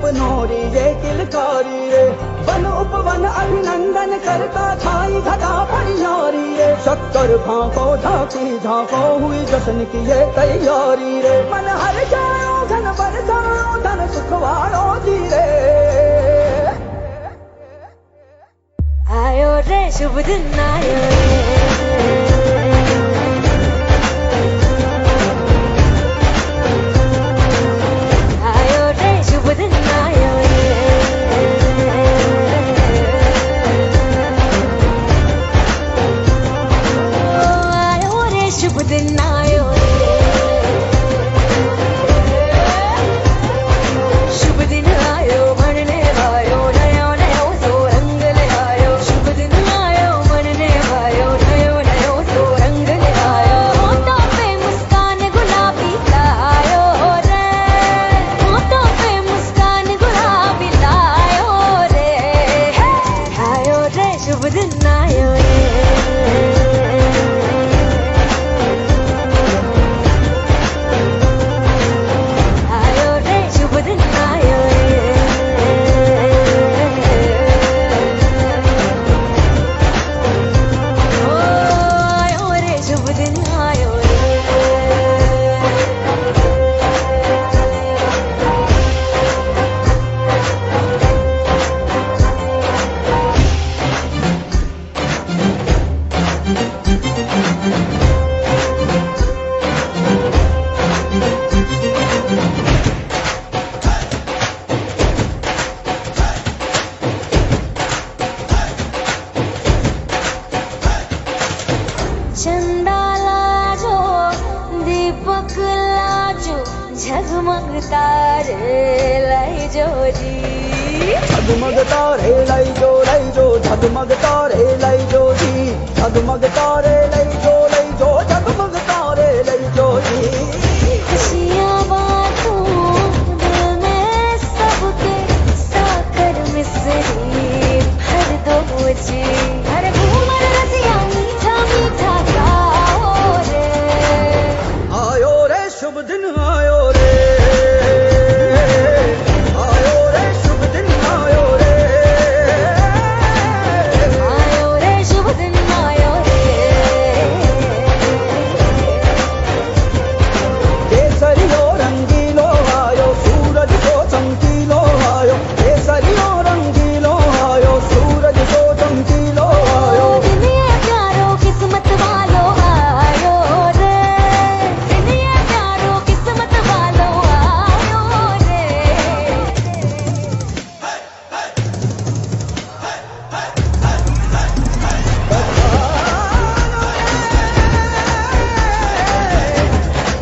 सपनोरी रे किलकारी रे वन उपवन अभिनंदन करता छाई घटा परियारी रे शक्कर भाको झांकी झांको हुई जश्न की ये तैयारी रे मन हर जाओ धन बरसाओ धन सुखवारो जी रे आयो रे शुभ दिन आयो रे आयो रे शुभ दिन आयो रे आयो रे शुभ दिन आयो रे शुभ दिन आयो मनने भायो नयो नयो सो रंग ले आयो शुभ दिन आयो मनने भायो नयो नयो सो रंग ले आयो होठों पे मुस्कान गुलाबी लायो रे होठों पे मुस्कान गुलाबी लायो रे आयो रे शुभ दिन आयो रे आयो रे शुभ दिन आयो रे ओ आयो रे शुभ दिन आयो रे चंदा लाजो दीपक लाजो झगमग तारे लाइजो जी झगमग तारे लाइजो झगमग तारे लाइजो जी झगमग तारे लाइजो झगमग तारे लाइजो जी खुशियाँ बांटूं दिल में सबके साकर मिसरी भर दो मुझे हर घूमर रसिया मीठा मीठा गाओ रे आयो रे शुभ दिन आयो रे आयो रे शुभ दिन आयो रे आयो रे शुभ दिन आयो रे केसरियो रंगीलो आयो सूरज को चमकीलो आयो केसरियो रंगीलो आयो सूरज को चमकीलो आयो दुनिया प्यारो किस्मत वालो आयो रे दुनिया प्यारो किस्मत वालो आयो रे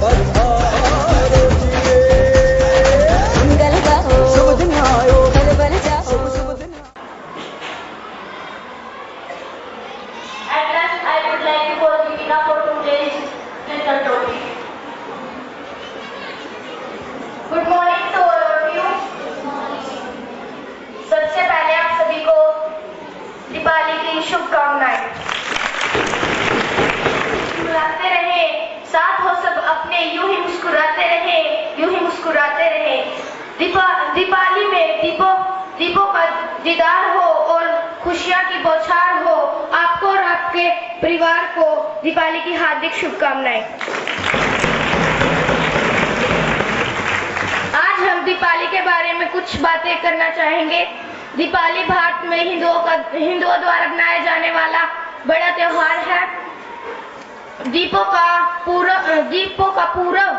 पधारो जिए मंगल गाओ शुभ दिन आयो बल बल जाओ शुभ दिन At last, I would like to call Deepika for today's little topic. Good morning to all of you. सबसे पहले आप सभी को दीपावली की शुभकामनाएं। मुस्कुराते रहे, साथ हो सब अपने, यूं ही मुस्कुराते रहे, यूं ही मुस्कुराते रहे। दीपावली में दीपों का दीदार हो और खुशियाँ की बौछार हो। आपको और आपके परिवार को दीपावली की हार्दिक शुभकामनाएं। आज हम दीपावली के बारे में कुछ बातें करना चाहेंगे। दीपावली भारत में हिंदुओं द्वारा मनाया जाने वाला बड़ा त्योहार है। दीपों का पूरब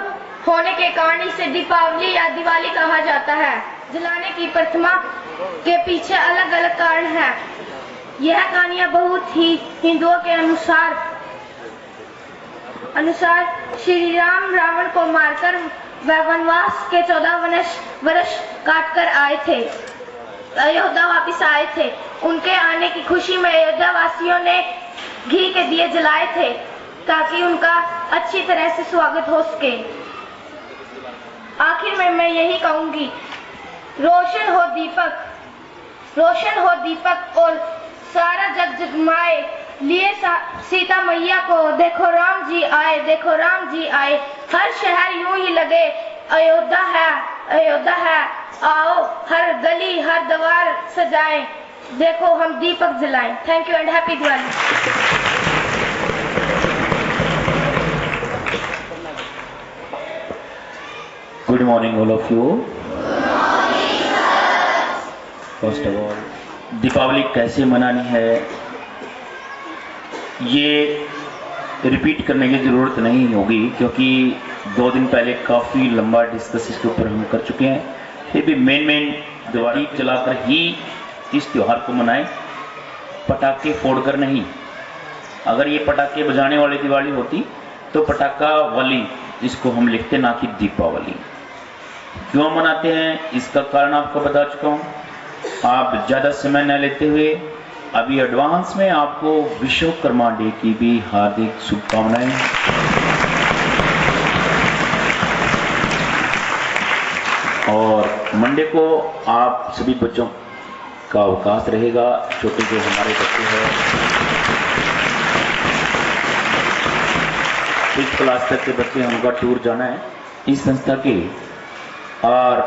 होने के कारण इसे दीपावली या दिवाली कहा जाता है। जलाने की प्रथा के पीछे अलग अलग कारण हैं। यह कहानियां बहुत ही हिंदुओं के अनुसार श्री राम रावण को मारकर वनवास के 14 वर्ष काटकर आए थे, अयोध्या वापिस आए थे। उनके आने की खुशी में अयोध्या वासियों ने घी के दिए जलाए थे ताकि उनका अच्छी तरह से स्वागत हो सके। आखिर में मैं यही कहूंगी, रोशन हो दीपक और सारा जग जगमाए, लिए सीता मैया को, देखो राम जी आए, देखो राम जी आए। हर शहर यूं ही लगे, अयोध्या है, आओ हर गली हर दीवार सजाएं, देखो हम दीपक जलाएं। Thank you and happy Diwali. Good morning all of you. First of all, Deepavali कैसे मनानी है ये रिपीट करने की ज़रूरत नहीं होगी, क्योंकि 2 दिन पहले काफ़ी लंबा डिस्कस इसके ऊपर हम कर चुके हैं। फिर भी मेन दिवाली जलाकर ही इस त्यौहार को मनाएं, पटाखे फोड़कर नहीं। अगर ये पटाखे बजाने वाली दिवाली होती तो पटाखा वाली इसको हम लिखते, ना कि दीपावली। क्यों मनाते हैं इसका कारण आपको बता चुका हूँ। आप ज़्यादा समय न लेते हुए अभी एडवांस में आपको विश्वकर्मा डे की भी हार्दिक शुभकामनाएं। और मंडे को आप सभी बच्चों का अवकाश रहेगा। छोटे जो हमारे बच्चे हैं 5th क्लास तक के बच्चे हैं, उनका टूर जाना है इस संस्था के। और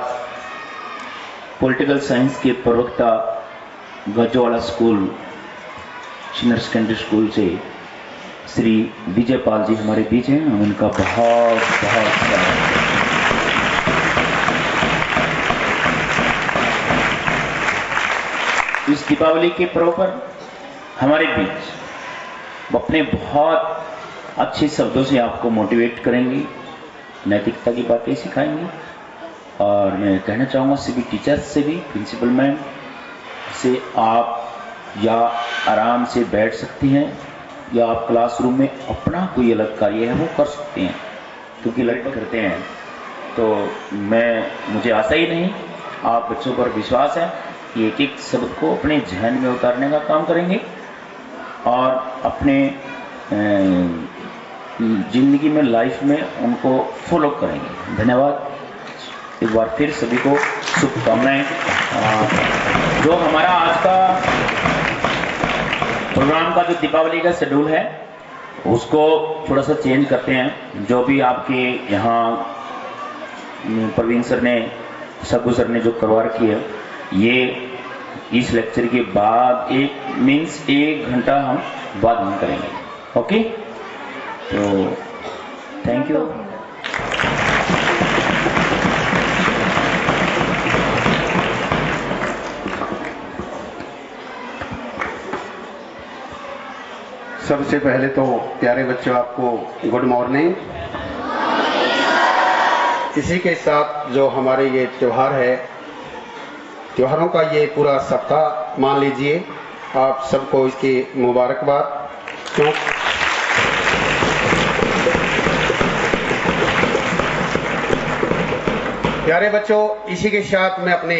पॉलिटिकल साइंस के प्रवक्ता गजवाड़ा स्कूल सीनियर सेकेंडरी स्कूल से श्री विजय पाल जी हमारे बीच हैं, हम उनका बहुत बहुत इस दीपावली के पर्व पर हमारे बीच अपने बहुत अच्छे शब्दों से आपको मोटिवेट करेंगे, नैतिकता की बातें सिखाएंगे। और मैं कहना चाहूँगा सभी टीचर्स से भी, प्रिंसिपल मैम से आप या आराम से बैठ सकती हैं या आप क्लासरूम में अपना कोई अलग कार्य है वो कर सकते हैं, क्योंकि लड़के करते हैं। तो मुझे आशा ही नहीं, आप बच्चों पर विश्वास है कि एक एक शब्द को अपने जहन में उतारने का काम करेंगे और अपने ज़िंदगी में, लाइफ में उनको फॉलो करेंगे। धन्यवाद। एक बार फिर सभी को शुभकामनाएं। जो हमारा आज का प्रोग्राम का जो दीपावली का शेड्यूल है उसको थोड़ा सा चेंज करते हैं। जो भी आपके यहाँ प्रवीण सर ने, सगू सर ने जो करवा रखी है, ये इस लेक्चर के बाद 1 घंटा हम बाद में करेंगे। ओके, तो थैंक यू। सबसे पहले तो प्यारे बच्चों आपको गुड मॉर्निंग। इसी के साथ जो हमारे ये त्यौहार है, त्योहारों का ये पूरा सप्ताह मान लीजिए, आप सबको इसकी मुबारकबाद। क्यों प्यारे बच्चों, इसी के साथ मैं अपने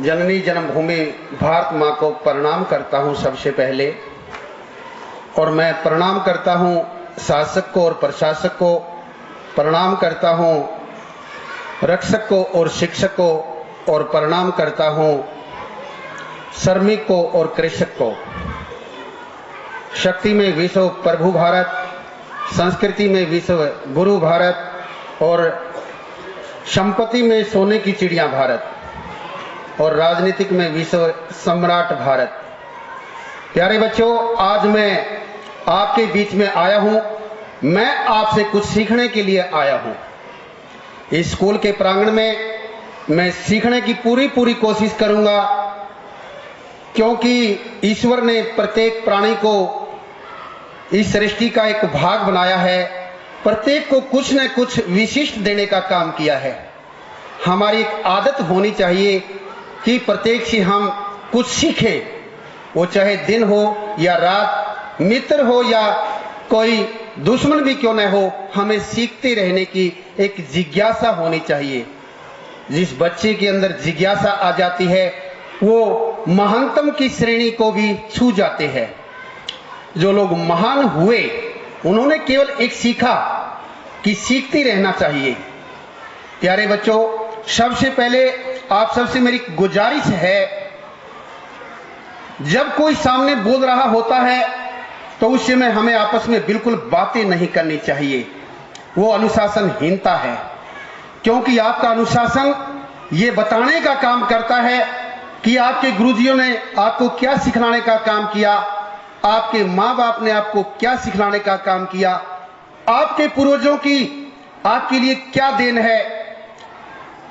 जननी जन्मभूमि भारत माँ को प्रणाम करता हूँ सबसे पहले। और मैं प्रणाम करता हूँ शासक को और प्रशासक को, प्रणाम करता हूँ रक्षक को और शिक्षक को, और प्रणाम करता हूँ श्रमिक को और कृषक को। शक्ति में विश्व प्रभु भारत, संस्कृति में विश्व गुरु भारत, और संपत्ति में सोने की चिड़िया भारत, और राजनीतिक में विश्व सम्राट भारत। प्यारे बच्चों, आज मैं आपके बीच में आया हूं। मैं आपसे कुछ सीखने के लिए आया हूं। इस स्कूल के प्रांगण में मैं सीखने की पूरी कोशिश करूंगा, क्योंकि ईश्वर ने प्रत्येक प्राणी को इस सृष्टि का एक भाग बनाया है। प्रत्येक को कुछ न कुछ विशिष्ट देने का काम किया है। हमारी एक आदत होनी चाहिए कि प्रत्येक से हम कुछ सीखें, वो चाहे दिन हो या रात, मित्र हो या कोई दुश्मन भी क्यों न हो, हमें सीखते रहने की एक जिज्ञासा होनी चाहिए। जिस बच्चे के अंदर जिज्ञासा आ जाती है वो महानतम की श्रेणी को भी छू जाते हैं। जो लोग महान हुए उन्होंने केवल एक सीखा कि सीखते रहना चाहिए। प्यारे बच्चों, सबसे पहले आप सबसे मेरी गुजारिश है, जब कोई सामने बोल रहा होता है तो उस समय हमें आपस में बिल्कुल बातें नहीं करनी चाहिए। वो अनुशासनहीनता है, क्योंकि आपका अनुशासन ये बताने का काम करता है कि आपके गुरुजियों ने आपको क्या सिखलाने का काम किया, आपके माँ बाप ने आपको क्या सिखलाने का काम किया, आपके पूर्वजों की आपके लिए क्या देन है।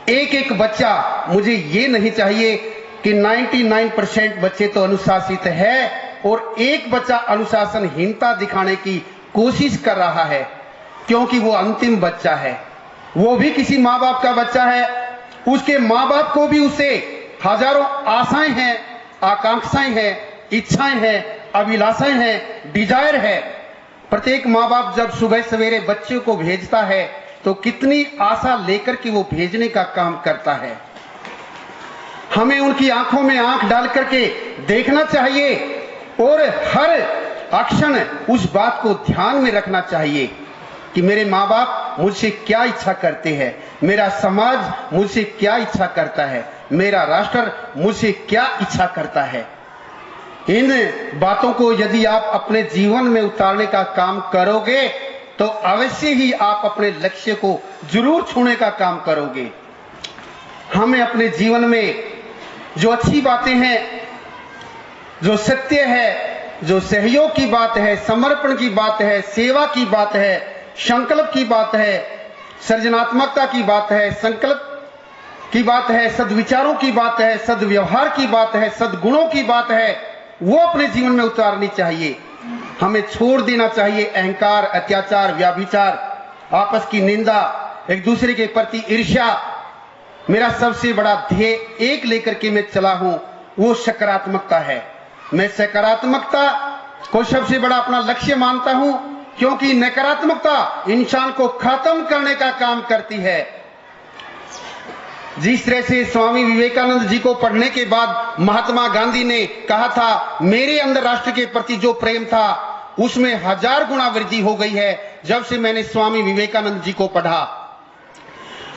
एक एक बच्चा, मुझे ये नहीं चाहिए कि 99% बच्चे तो अनुशासित है और एक बच्चा अनुशासनहीनता दिखाने की कोशिश कर रहा है, क्योंकि वो अंतिम बच्चा है, वो भी किसी माँ बाप का बच्चा है। उसके माँ बाप को भी उसे हजारों आशाएं हैं, आकांक्षाएं हैं, इच्छाएं हैं, अभिलाषाएं हैं, डिजायर है। प्रत्येक माँ बाप जब सुबह सवेरे बच्चे को भेजता है तो कितनी आशा लेकर के वो भेजने का काम करता है। हमें उनकी आंखों में आंख डाल करके देखना चाहिए और हर अक्षण उस बात को ध्यान में रखना चाहिए कि मेरे माँ बाप मुझसे क्या इच्छा करते हैं, मेरा समाज मुझसे क्या इच्छा करता है, मेरा राष्ट्र मुझसे क्या इच्छा करता है। इन बातों को यदि आप अपने जीवन में उतारने का काम करोगे तो अवश्य ही आप अपने लक्ष्य को जरूर छूने का काम करोगे। हमें अपने जीवन में जो अच्छी बातें हैं, जो सत्य है, जो सहयोग की बात है, समर्पण की बात है, सेवा की बात है, संकल्प की बात है, सृजनात्मकता की बात है, संकल्प की बात है, सद्विचारों की बात है, सद्व्यवहार की बात है, सद्गुणों की बात है, वो अपने जीवन में उतारनी चाहिए। हमें छोड़ देना चाहिए अहंकार, अत्याचार, व्याभिचार, आपस की निंदा, एक दूसरे के प्रति ईर्ष्या। मेरा सबसे बड़ा ध्येय एक लेकर के मैं चला हूं, वो सकारात्मकता है। मैं सकारात्मकता को सबसे बड़ा अपना लक्ष्य मानता हूं, क्योंकि नकारात्मकता इंसान को खत्म करने का काम करती है। जिस तरह से स्वामी विवेकानंद जी को पढ़ने के बाद महात्मा गांधी ने कहा था, मेरे अंदर राष्ट्र के प्रति जो प्रेम था उसमें 1000 गुना वृद्धि हो गई है जब से मैंने स्वामी विवेकानंद जी को पढ़ा।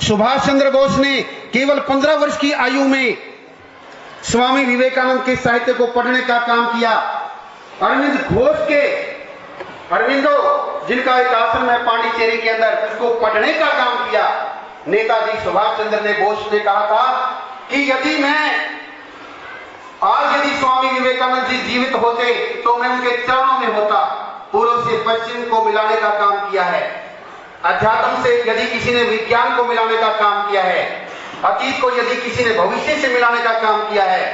सुभाष चंद्र बोस ने केवल 15 वर्ष की आयु में स्वामी विवेकानंद के साहित्य को पढ़ने का काम किया। अरविंद घोष के, अरविंदो जिनका एक आश्रम है पांडिचेरी के अंदर, उसको पढ़ने का काम किया। नेताजी सुभाष चंद्र ने बोस ने कहा था कि यदि स्वामी विवेकानंद जी जीवित होते तो मैं उनके चरणों में होता। पूर्व से पश्चिम को मिलाने का काम किया है, अध्यात्म से यदि किसी ने विज्ञान को मिलाने का काम किया है, अतीत को यदि किसी ने भविष्य से मिलाने का काम किया है,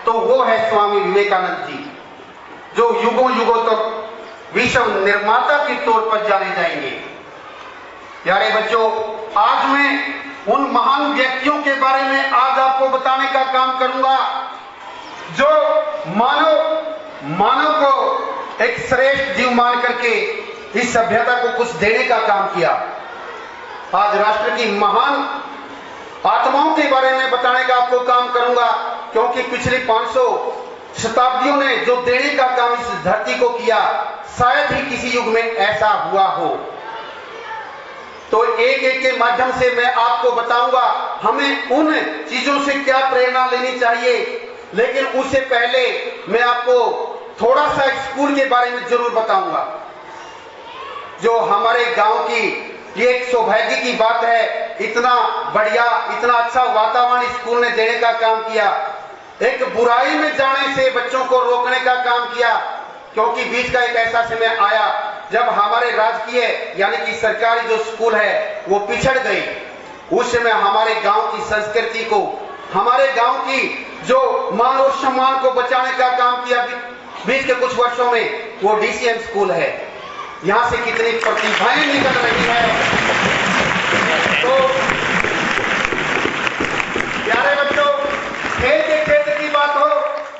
तो वो है स्वामी विवेकानंद जी, जो युगों युगों तक विश्व निर्माता के तौर पर जाने जाएंगे। प्यारे बच्चों, आज मैं उन महान व्यक्तियों के बारे में आज आपको बताने का काम करूंगा जो मानव को एक श्रेष्ठ जीव मान करके इस सभ्यता को कुछ देने का काम किया। आज राष्ट्र की महान आत्माओं के बारे में बताने का आपको काम करूंगा, क्योंकि पिछली 500 शताब्दियों ने जो देने का काम इस धरती को किया, शायद ही किसी युग में ऐसा हुआ हो। तो एक एक के माध्यम से मैं आपको बताऊंगा हमें उन चीजों से क्या प्रेरणा लेनी चाहिए। लेकिन उससे पहले मैं आपको थोड़ा सा स्कूल के बारे में जरूर बताऊंगा, जो हमारे गांव की ये एक सौभाग्य की बात है। इतना बढ़िया, इतना अच्छा वातावरण स्कूल ने देने का काम किया। एक बुराई में जाने से बच्चों को रोकने का काम किया, क्योंकि बीच का एक ऐसा समय आया जब हमारे राजकीय यानी कि सरकारी जो स्कूल है वो पिछड़ गई। उस समय हमारे गांव की संस्कृति को, हमारे गांव की जो मान और सम्मान को बचाने का काम किया बीच के कुछ वर्षों में, वो डीसीएम स्कूल है। यहां से कितनी प्रतिभाएं निकल रही है। तो प्यारे बच्चों, खेल के क्षेत्र की बात हो,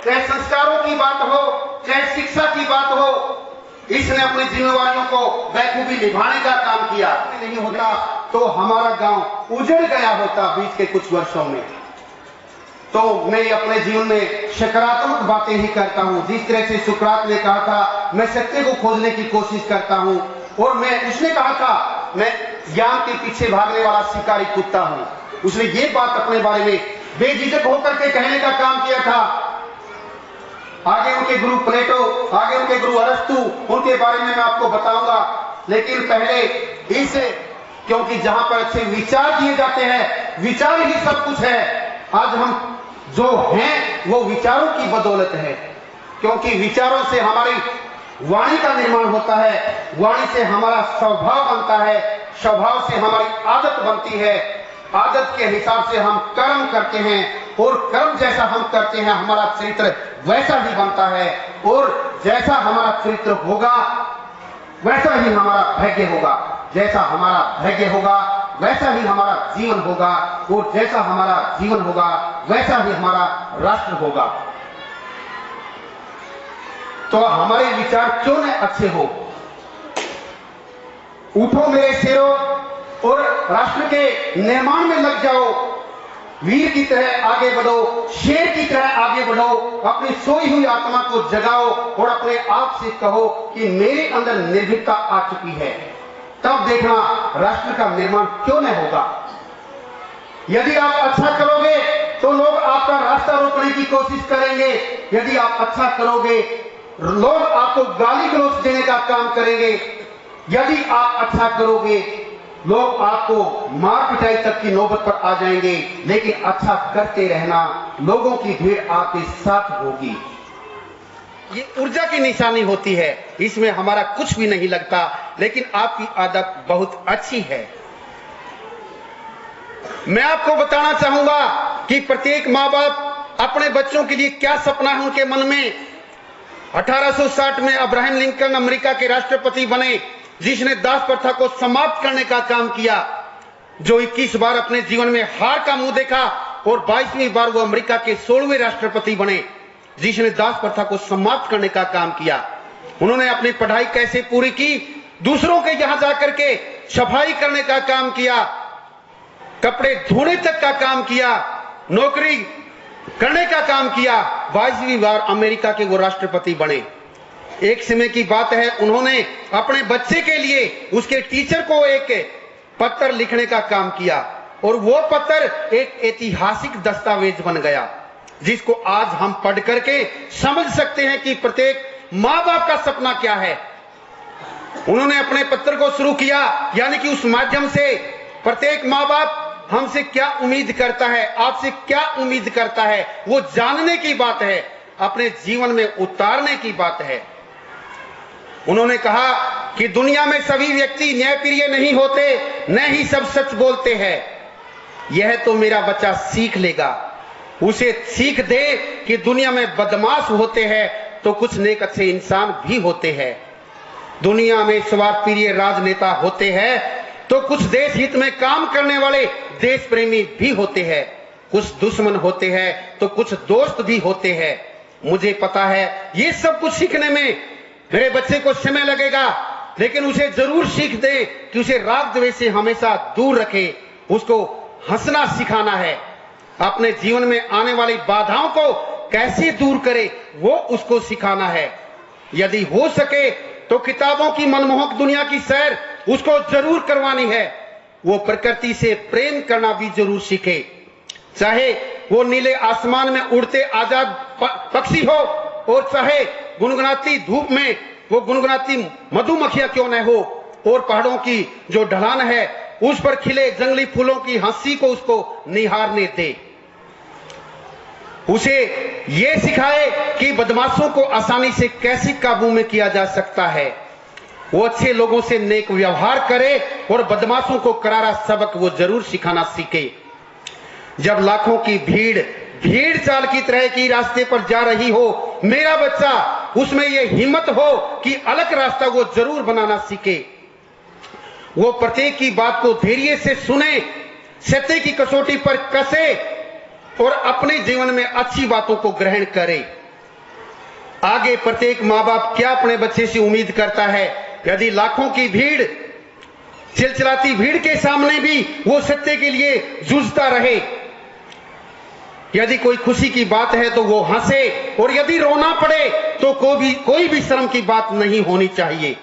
चाहे संस्कारों की बात हो, चाहे शिक्षा की बात हो, इसने अपनी जिम्मेवारियों को बखूबी निभाने का काम किया। नहीं होता तो हमारा गांव उजड़ गया होता बीच के कुछ वर्षों में। तो मैं अपने जीवन में सकारात्मक बातें ही करता हूं। जिस तरह से सुकरात ने कहा था, मैं सत्य को खोजने की कोशिश करता हूं, और उसने कहा था मैं ज्ञान के पीछे भागने वाला शिकारी कुत्ता हूं। उसने ये बात अपने बारे में बेझिझक होकर के कहने का काम किया था। आगे उनके गुरु प्लेटो, आगे उनके गुरु अरस्तु, उनके बारे में मैं आपको बताऊंगा। लेकिन पहले इस, क्योंकि जहां पर अच्छे विचार किए जाते हैं, विचार ही सब कुछ है, आज हम जो हैं वो विचारों की बदौलत है, क्योंकि विचारों से हमारी वाणी का निर्माण होता है, वाणी से हमारा स्वभाव बनता है, स्वभाव से हमारी आदत बनती है, आदत के हिसाब से हम कर्म करते हैं और कर्म जैसा हम करते हैं हमारा चरित्र वैसा ही बनता है, और जैसा हमारा चरित्र होगा वैसा ही हमारा भाग्य होगा, जैसा हमारा भाग्य होगा वैसा ही हमारा जीवन होगा, और जैसा हमारा जीवन होगा वैसा ही हमारा राष्ट्र होगा। तो हमारे विचार क्यों न अच्छे हो। उठो मेरे शेरों और राष्ट्र के निर्माण में लग जाओ, वीर की तरह आगे बढ़ो, शेर की तरह आगे बढ़ो, अपनी सोई हुई आत्मा को जगाओ और अपने आप से कहो कि मेरे अंदर निर्भीकता आ चुकी है। तब देखना राष्ट्र का निर्माण क्यों न होगा। यदि आप अच्छा करोगे तो लोग आपका रास्ता रोकने की कोशिश करेंगे, यदि आप अच्छा करोगे लोग आपको गाली गलौज देने का काम करेंगे, यदि आप अच्छा करोगे लोग आपको मार पिटाई तक की नौबत पर आ जाएंगे। लेकिन अच्छा करते रहना, लोगों की भीड़ आपके साथ होगी। ये ऊर्जा की निशानी होती है, इसमें हमारा कुछ भी नहीं लगता, लेकिन आपकी आदत बहुत अच्छी है। मैं आपको बताना चाहूंगा कि प्रत्येक माँ बाप अपने बच्चों के लिए क्या सपना है उनके मन में। 1860 में अब्राहम लिंकन अमेरिका के राष्ट्रपति बने, जिसने दास प्रथा को समाप्त करने का काम किया, जो 21 बार अपने जीवन में हार का मुंह देखा, और 22वीं बार वो अमेरिका के 16वें राष्ट्रपति बने, जिसने दास प्रथा को समाप्त करने का काम किया। उन्होंने अपनी पढ़ाई कैसे पूरी की, दूसरों के यहां जाकर के सफाई करने का काम किया, कपड़े धोने तक का काम किया, नौकरी करने का काम किया। 22वीं बार अमेरिका के वो राष्ट्रपति बने। एक समय की बात है, उन्होंने अपने बच्चे के लिए उसके टीचर को एक पत्र लिखने का काम किया, और वो पत्र एक ऐतिहासिक दस्तावेज बन गया, जिसको आज हम पढ़ करके समझ सकते हैं कि प्रत्येक माँ बाप का सपना क्या है। उन्होंने अपने पत्र को शुरू किया, यानी कि उस माध्यम से प्रत्येक माँ बाप हमसे क्या उम्मीद करता है, आपसे क्या उम्मीद करता है, वो जानने की बात है, अपने जीवन में उतारने की बात है। उन्होंने कहा कि दुनिया में सभी व्यक्ति न्यायप्रिय नहीं होते, न ही सब सच बोलते हैं। यह तो मेरा बच्चा सीख लेगा, उसे सीख दे कि दुनिया में बदमाश होते हैं तो कुछ नेक अच्छे इंसान भी होते हैं। दुनिया में स्वार्थप्रिय राजनेता होते हैं तो कुछ देश हित में काम करने वाले देश प्रेमी भी होते हैं, कुछ दुश्मन होते हैं तो कुछ दोस्त भी होते हैं। मुझे पता है ये सब कुछ सीखने में मेरे बच्चे को समय लगेगा, लेकिन उसे जरूर सीख दे कि उसे राग द्वेष से हमेशा दूर रखे, उसको हंसना सिखाना है, अपने जीवन में आने वाली बाधाओं को कैसे दूर करे वो उसको सिखाना है। यदि हो सके तो किताबों की मनमोहक दुनिया की सैर उसको जरूर करवानी है। वो प्रकृति से प्रेम करना भी जरूर सीखे, चाहे वो नीले आसमान में उड़ते आजाद पक्षी हो, और चाहे गुनगुनाती धूप में वो गुनगुनाती मधुमक्खियां क्यों न हो, और पहाड़ों की जो ढलान है उस पर खिले जंगली फूलों की हंसी को उसको निहारने दे। उसे ये सिखाए कि बदमाशों को आसानी से कैसे काबू में किया जा सकता है। वो अच्छे लोगों से नेक व्यवहार करे और बदमाशों को करारा सबक वो जरूर सिखाना सीखे। जब लाखों की भीड़ चाल की तरह की रास्ते पर जा रही हो, मेरा बच्चा उसमें ये हिम्मत हो कि अलग रास्ता वो जरूर बनाना सीखे। वो प्रत्येक की बात को धैर्य से सुने, सत्य की कसौटी पर कसे और अपने जीवन में अच्छी बातों को ग्रहण करे। आगे प्रत्येक माँ बाप क्या अपने बच्चे से उम्मीद करता है। यदि लाखों की भीड़, चिलचिलाती भीड़ के सामने भी वो सत्य के लिए जूझता रहे, यदि कोई खुशी की बात है तो वो हंसे, और यदि रोना पड़े तो कोई भी शर्म की बात नहीं होनी चाहिए।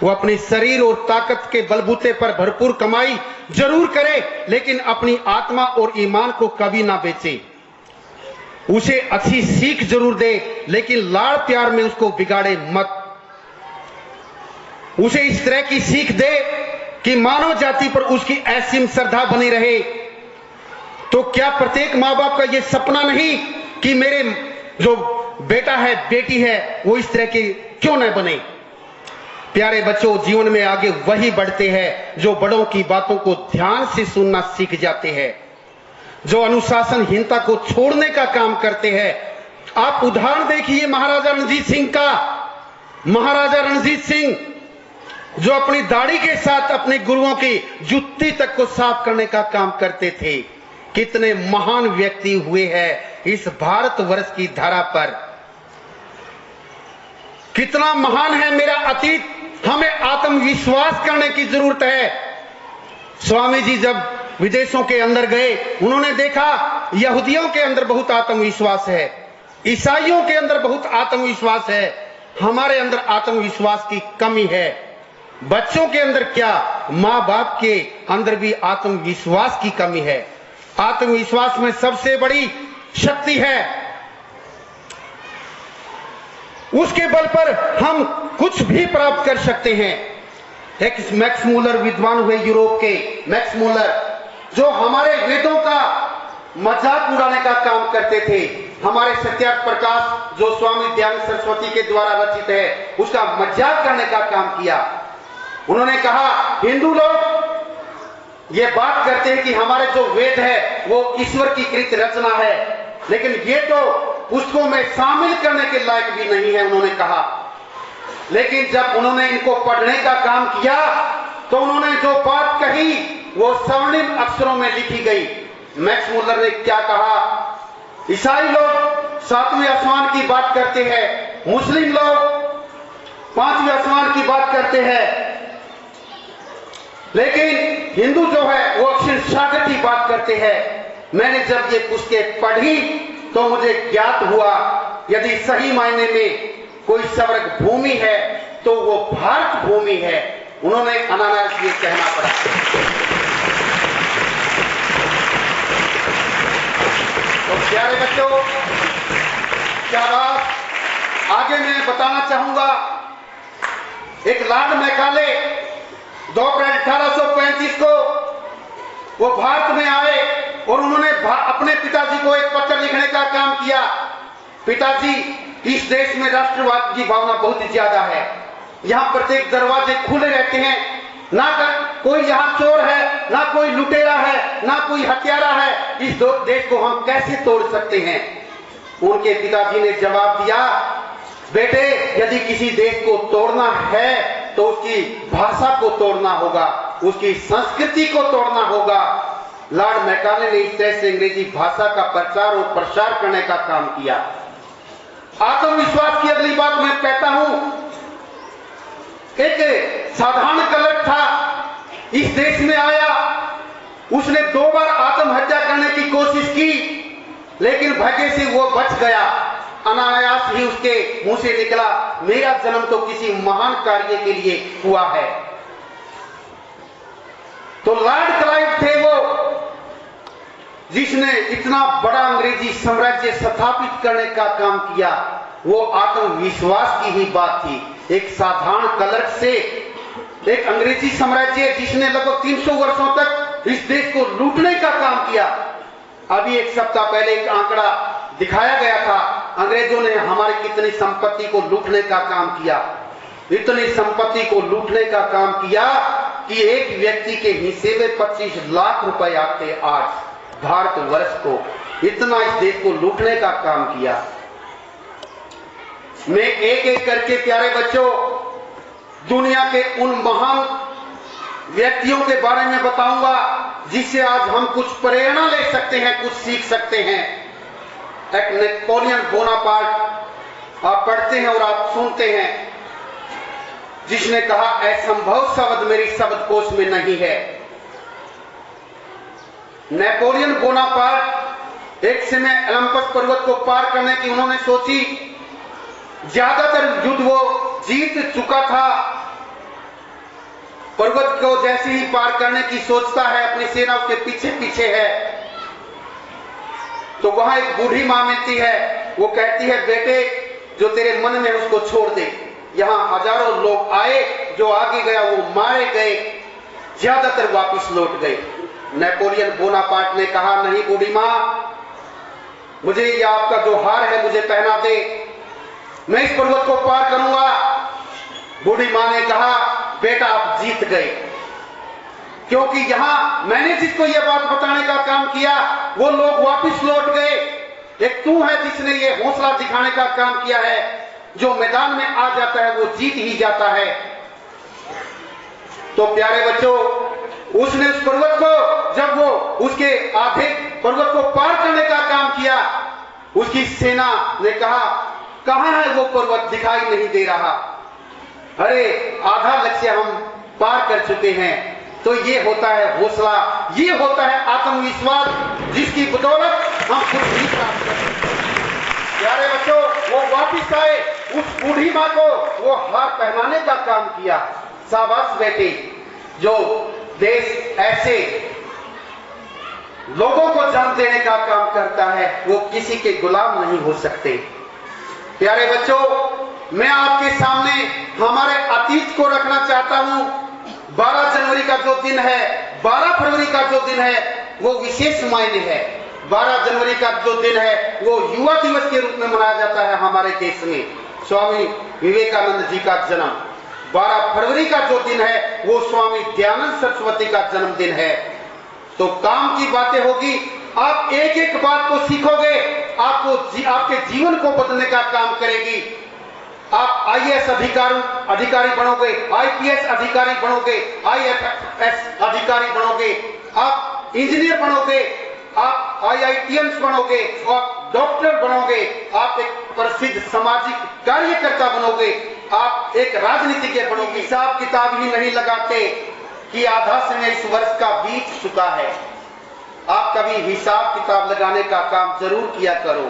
वो अपने शरीर और ताकत के बलबूते पर भरपूर कमाई जरूर करे, लेकिन अपनी आत्मा और ईमान को कभी ना बेचे। उसे अच्छी सीख जरूर दे, लेकिन लाड़ प्यार में उसको बिगाड़े मत। उसे इस तरह की सीख दे कि मानव जाति पर उसकी असीम श्रद्धा बनी रहे, तो क्या प्रत्येक माँ बाप का ये सपना नहीं कि मेरे जो बेटा है बेटी है वो इस तरह के क्यों न बने? प्यारे बच्चों, जीवन में आगे वही बढ़ते हैं जो बड़ों की बातों को ध्यान से सुनना सीख जाते हैं, जो अनुशासनहीनता को छोड़ने का काम करते हैं। आप उदाहरण देखिए महाराजा रणजीत सिंह का। महाराजा रणजीत सिंह जो अपनी दाढ़ी के साथ अपने गुरुओं की जुत्ती तक को साफ करने का काम करते थे। कितने महान व्यक्ति हुए हैं इस भारतवर्ष की धरा पर। कितना महान है मेरा अतीत। हमें आत्मविश्वास करने की जरूरत है। स्वामी जी जब विदेशों के अंदर गए, उन्होंने देखा यहूदियों के अंदर बहुत आत्मविश्वास है, ईसाइयों के अंदर बहुत आत्मविश्वास है, हमारे अंदर आत्मविश्वास की कमी है। बच्चों के अंदर क्या, मां बाप के अंदर भी आत्मविश्वास की कमी है। आत्मविश्वास में सबसे बड़ी शक्ति है, उसके बल पर हम कुछ भी प्राप्त कर सकते हैं। एक मैक्स मूलर विद्वान हुए यूरोप के, मैक्स मूलर, जो हमारे वेदों का मजाक उड़ाने का काम करते थे। हमारे सत्याग्रह प्रकाश जो स्वामी दयानंद सरस्वती के द्वारा रचित है, उसका मजाक करने का काम किया। उन्होंने कहा हिंदू लोग ये बात करते हैं कि हमारे जो वेद है वो ईश्वर की कृत रचना है, लेकिन ये तो पुस्तकों में शामिल करने के लायक भी नहीं है, उन्होंने कहा। लेकिन जब उन्होंने इनको पढ़ने का काम किया तो उन्होंने जो बात कही वो स्वर्णिम अक्षरों में लिखी गई। मैक्स मूलर ने क्या कहा, ईसाई लोग 7वें आसमान की बात करते हैं, मुस्लिम लोग 5वें आसमान की बात करते हैं, लेकिन हिंदू जो है वो अक्षर सागर की बात करते हैं। मैंने जब ये पुस्तकें पढ़ी तो मुझे ज्ञात हुआ यदि सही मायने में कोई स्वर्ग भूमि है तो वो भारत भूमि है। उन्होंने अनायास ये कहना पड़ा। तो प्यारे बच्चों, क्या बात आगे मैं बताना चाहूंगा। एक लॉर्ड मैकाले 2 अप्रैल 1835 को वो भारत में आए और उन्होंने अपने पिताजी को एक पत्र लिखने का काम किया। पिताजी, इस देश में राष्ट्रवाद की भावना बहुत ज्यादा है, यहाँ प्रत्येक दरवाजे खुले रहते हैं, ना कोई यहाँ चोर है, ना कोई लुटेरा है, ना कोई हत्यारा है, इस देश को हम कैसे तोड़ सकते हैं? उनके पिताजी ने जवाब दिया, बेटे यदि किसी देश को तोड़ना है तो उसकी भाषा को तोड़ना होगा, उसकी संस्कृति को तोड़ना होगा। लॉर्ड मैकाले ने इस तरह से अंग्रेजी भाषा का प्रचार और प्रसार करने का काम किया। आत्मविश्वास की अगली बात मैं कहता हूं, एक साधारण क्लर्क था, इस देश में आया, उसने 2 बार आत्महत्या करने की कोशिश की, लेकिन भाग्य से वो बच गया। अनायास ही उसके मुंह से निकला, मेरा जन्म तो किसी महान कार्य के लिए हुआ है। तो लॉर्ड क्लाइव थे वो, जिसने इतना बड़ा अंग्रेजी साम्राज्य स्थापित करने का काम किया। वो आत्मविश्वास की ही बात थी। एक साधारण क्लर्क से एक अंग्रेजी साम्राज्य जिसने लगभग 300 वर्षों तक इस देश को लूटने का काम किया। अभी एक सप्ताह पहले एक आंकड़ा दिखाया गया था, अंग्रेजों ने हमारी कितनी संपत्ति को लूटने का काम किया। इतनी संपत्ति को लूटने का काम किया कि एक व्यक्ति के हिस्से में 25 लाख रुपए आते। आज भारतवर्ष को इतना इस देश को लूटने का काम किया। मैं एक एक करके प्यारे बच्चों दुनिया के उन महान व्यक्तियों के बारे में बताऊंगा जिससे आज हम कुछ प्रेरणा ले सकते हैं, कुछ सीख सकते हैं। एक नेपोलियन बोनापार्ट आप पढ़ते हैं और आप सुनते हैं, जिसने कहा असंभव शब्द मेरी शब्दकोश में नहीं है। नेपोलियन बोनापार्ट एक समय ओलंपस पर्वत को पार करने की उन्होंने सोची। ज्यादातर युद्ध वो जीत चुका था। पर्वत को जैसे ही पार करने की सोचता है, अपनी सेना उसके पीछे पीछे है, तो वहां एक बूढ़ी मां मिलती है। वो कहती है, बेटे जो तेरे मन में उसको छोड़ दे। यहां हजारों लोग आए, जो आगे गया वो मारे गए, ज्यादातर वापस लौट गए। नेपोलियन बोनापार्ट ने कहा, नहीं बूढ़ी माँ, मुझे ये आपका जो हार है मुझे पहना दे, मैं इस पर्वत को पार करूंगा। बूढ़ी माँ ने कहा, बेटा आप जीत गए, क्योंकि यहां मैंने जिसको यह बात बताने का काम किया वो लोग वापस लौट गए। एक तू है जिसने ये हौसला दिखाने का काम किया है, जो मैदान में आ जाता है वो जीत ही जाता है। तो प्यारे बच्चों, उसने उस पर्वत को, जब वो उसके आधे पर्वत को पार करने का काम किया, उसकी सेना ने कहा, कहां है वो पर्वत, दिखाई नहीं दे रहा। अरे आधा लक्ष्य हम पार कर चुके हैं। तो ये होता है हौसला, ये होता है आत्मविश्वास, जिसकी बदौलत हम कुछ भी प्राप्त कर सकते हैं। प्यारे बच्चों, वो वापिस आए, उस बूढ़ी माँ को वो हार पहनाने का काम किया। शाबाश बेटे, जो देश ऐसे लोगों को जान देने का काम करता है वो किसी के गुलाम नहीं हो सकते। प्यारे बच्चों, मैं आपके सामने हमारे अतीत को रखना चाहता हूं। 12 जनवरी का जो दिन है, 12 फरवरी का जो दिन है वो विशेष मायने है। 12 जनवरी का जो दिन है वो युवा दिवस के रूप में मनाया जाता है हमारे देश में, स्वामी विवेकानंद जी का जन्म। 12 फरवरी का जो दिन है वो स्वामी दयानंद सरस्वती का जन्मदिन है। तो काम की बातें होगी, आप एक एक बात को सीखोगे, आपके जीवन को बदलने का काम करेगी। आप IAS अधिकारी बनोगे, IPS अधिकारी बनोगे, IFS अधिकारी बनोगे, आप इंजीनियर बनोगे, आप IITians बनोगे, आप डॉक्टर बनोगे, आप एक प्रसिद्ध सामाजिक कार्यकर्ता बनोगे, आप एक राजनीतिज्ञ बनोगे। हिसाब किताब ही नहीं लगाते कि आधा समय इस वर्ष का बीत चुका है। आप कभी हिसाब किताब लगाने का काम जरूर किया करो।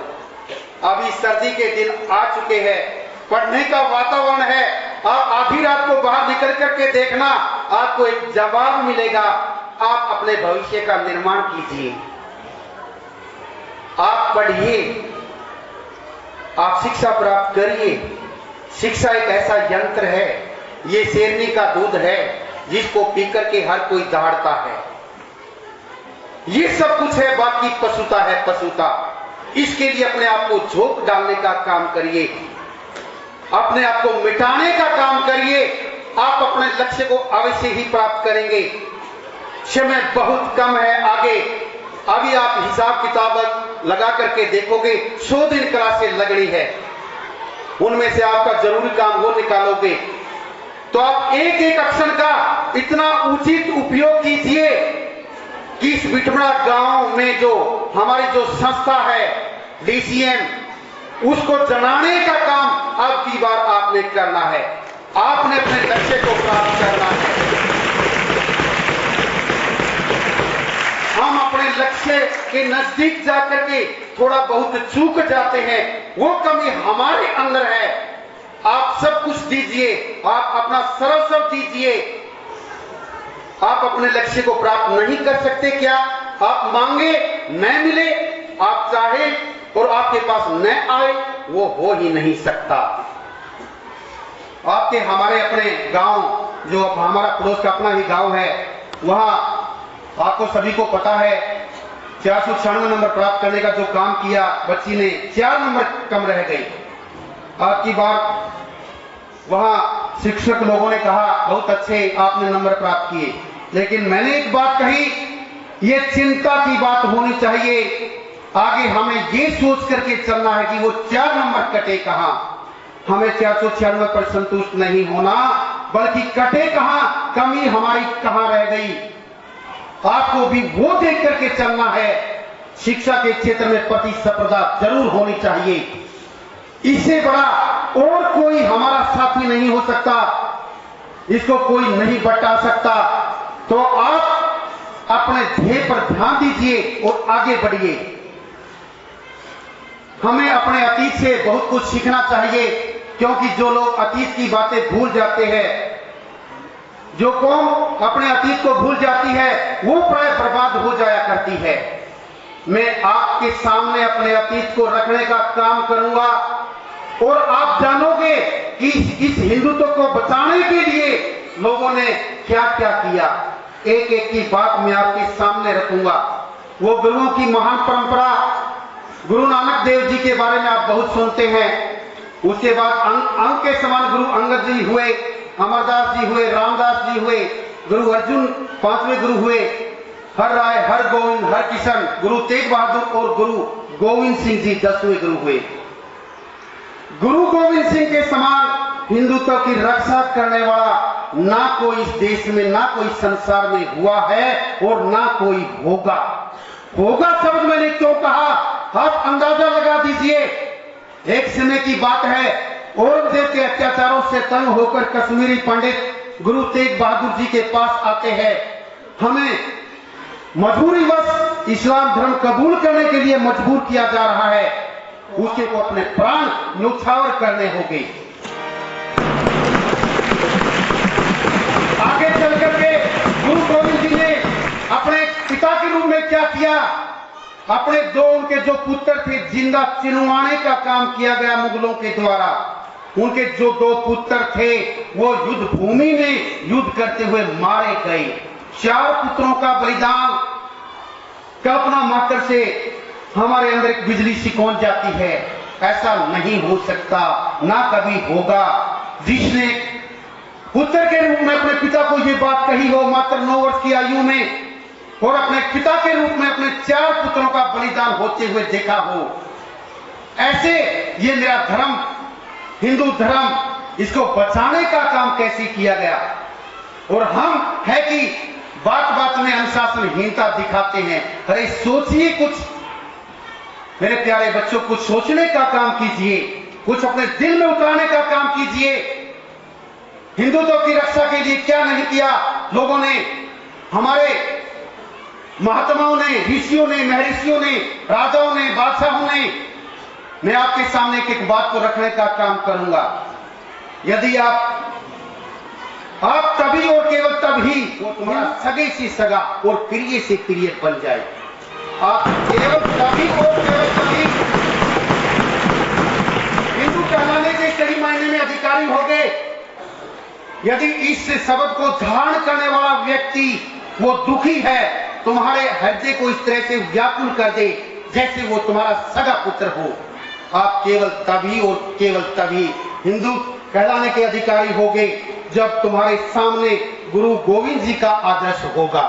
अभी सर्दी के दिन आ चुके हैं, पढ़ने का वातावरण है। आप आधी रात को बाहर निकल करके देखना, आपको एक जवाब मिलेगा। आप अपने भविष्य का निर्माण कीजिए, आप पढ़िए, आप शिक्षा प्राप्त करिए। शिक्षा एक ऐसा यंत्र है, ये शेरनी का दूध है जिसको पीकर के हर कोई दहाड़ता है। ये सब कुछ है, बाकी पशुता है, पशुता। इसके लिए अपने आप को झोंक डालने का काम करिए, अपने आप को मिटाने का काम करिए। आप अपने लक्ष्य को अवश्य ही प्राप्त करेंगे। समय बहुत कम है आगे। अभी आप हिसाब किताब लगा करके देखोगे, 100 दिन क्लासें लगनी है, उनमें से आपका जरूरी काम वो निकालोगे। तो आप एक एक अक्षर का इतना उचित उपयोग कीजिए कि इस बिटमड़ा गांव में जो हमारी जो संस्था है DCM, उसको जनाने का काम अब की बार आपने करना है। आपने अपने लक्ष्य को प्राप्त करना है। हम अपने लक्ष्य के नजदीक जाकर के थोड़ा बहुत चूक जाते हैं, वो कमी हमारे अंदर है। आप सब कुछ दीजिए, आप अपना सर्वस्व दीजिए। आप अपने लक्ष्य को प्राप्त नहीं कर सकते क्या? आप मांगे न मिले, आप चाहे और आपके पास न आए, वो हो ही नहीं सकता। आपके हमारे अपने गांव, जो हमारा पड़ोस का अपना ही गांव है, वहां आपको सभी को पता है 496 नंबर प्राप्त करने का जो काम किया बच्ची ने, 4 नंबर कम रह गई। आज की बार वहां शिक्षक लोगों ने कहा बहुत अच्छे आपने नंबर प्राप्त किए, लेकिन मैंने एक बात कही, ये चिंता की बात होनी चाहिए। आगे हमें ये सोच करके चलना है कि वो 4 नंबर कटे कहां। हमें 496 पर संतुष्ट नहीं होना, बल्कि कटे कहां, कमी हमारी कहां रह गई, आपको भी वो देख करके चलना है। शिक्षा के क्षेत्र में प्रतिस्पर्धा जरूर होनी चाहिए। इससे बड़ा और कोई हमारा साथी नहीं हो सकता, इसको कोई नहीं बटा सकता। तो आप अपने ध्येय पर ध्यान दीजिए और आगे बढ़िए। हमें अपने अतीत से बहुत कुछ सीखना चाहिए, क्योंकि जो लोग अतीत की बातें भूल जाते हैं, जो कौम अपने अतीत को भूल जाती है, वो प्राय बर्बाद हो जाया करती है। मैं आपके सामने अपने अतीत को रखने का काम करूंगा और आप जानोगे कि इस हिंदुत्व को बचाने के लिए लोगों ने क्या क्या किया। एक एक की बात मैं आपके सामने रखूंगा। वो गुरुओं की महान परंपरा, गुरु नानक देव जी के बारे में आप बहुत सुनते हैं। उसके बाद अंग के समान गुरु अंगद जी हुए, अमरदास जी हुए, रामदास जी हुए, गुरु अर्जुन 5वें गुरु हुए, हर राय, हर गोविंद, हर किशन, गुरु तेग बहादुर और गुरु गोविंद सिंह जी 10वें गुरु हुए। गुरु गोविंद सिंह के समान हिंदुत्व की रक्षा करने वाला ना कोई इस देश में, ना कोई संसार में हुआ है और ना कोई होगा। होगा शब्द मैंने क्यों कहा, आप अंदाजा लगा दीजिए। एक समय की बात है, औरंगजेब के अत्याचारों से तंग होकर कश्मीरी पंडित गुरु तेग बहादुर जी के पास आते हैं। हमें मजबूरीवश इस्लाम धर्म कबूल करने के लिए मजबूर किया जा रहा है। उसके को अपने प्राण न्यौछावर करने होंगे। आगे चल करके गुरु गोविंद जी ने अपने पिता के रूप में क्या किया, अपने दो उनके जो पुत्र थे जिंदा चिनवाने का काम किया गया मुगलों के द्वारा। उनके जो 2 पुत्र थे वो युद्ध भूमि में युद्ध करते हुए मारे गए। 4 पुत्रों का बलिदान, कल्पना मात्र से हमारे अंदर एक बिजली सी कौन जाती है। ऐसा नहीं हो सकता, ना कभी होगा। जिसने पुत्र के रूप में अपने पिता को ये बात कही हो मात्र 9 वर्ष की आयु में, और अपने पिता के रूप में अपने 4 पुत्रों का बलिदान होते हुए देखा हो, ऐसे ये मेरा धर्म, हिंदू धर्म, इसको बचाने का काम कैसे किया गया। और हम है कि बात बात में अनुशासनहीनता दिखाते हैं। अरे सोचिए कुछ, मेरे प्यारे बच्चों, कुछ सोचने का काम कीजिए, कुछ अपने दिल में उतारने का काम कीजिए। हिंदुत्व की रक्षा के लिए क्या नहीं किया लोगों ने, हमारे महात्माओं ने, ऋषियों ने, महर्षियों ने, राजाओं ने, बादशाहों ने। मैं आपके सामने एक बात को रखने का काम करूंगा। यदि आप तभी और केवल तभी वो तुम्हारा सगे से सगा और प्रिय से प्रिय बन जाए। आप केवल तभी और केवल तभी हिंदू कहलाने के सही मायने में अधिकारी हो गए यदि इस शब्द को धारण करने वाला व्यक्ति वो दुखी है, तुम्हारे हृदय को इस तरह से व्याकुल कर दे जैसे वो तुम्हारा सगा पुत्र हो। आप केवल तभी और केवल तभी हिंदू कहलाने के अधिकारी होगे जब तुम्हारे सामने गुरु गोविंद जी का आदर्श होगा।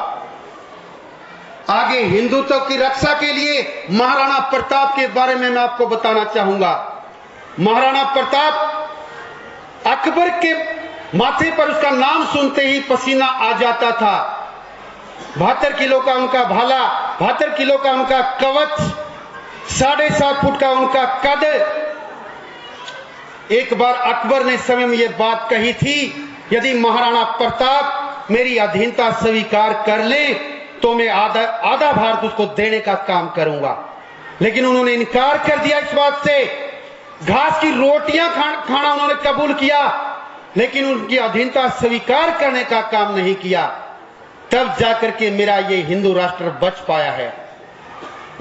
आगे हिंदुत्व की रक्षा के लिए महाराणा प्रताप के बारे में मैं आपको बताना चाहूंगा। महाराणा प्रताप, अकबर के माथे पर उसका नाम सुनते ही पसीना आ जाता था। 72 किलो का उनका भाला, 72 किलो का उनका कवच, 7.5 फुट का उनका कद। एक बार अकबर ने समय में यह बात कही थी, यदि महाराणा प्रताप मेरी अधीनता स्वीकार कर ले तो मैं आधा भारत उसको देने का काम करूंगा। लेकिन उन्होंने इनकार कर दिया इस बात से। घास की रोटियां खाना उन्होंने कबूल किया, लेकिन उनकी अधीनता स्वीकार करने का काम नहीं किया। तब जाकर के मेरा ये हिंदू राष्ट्र बच पाया है।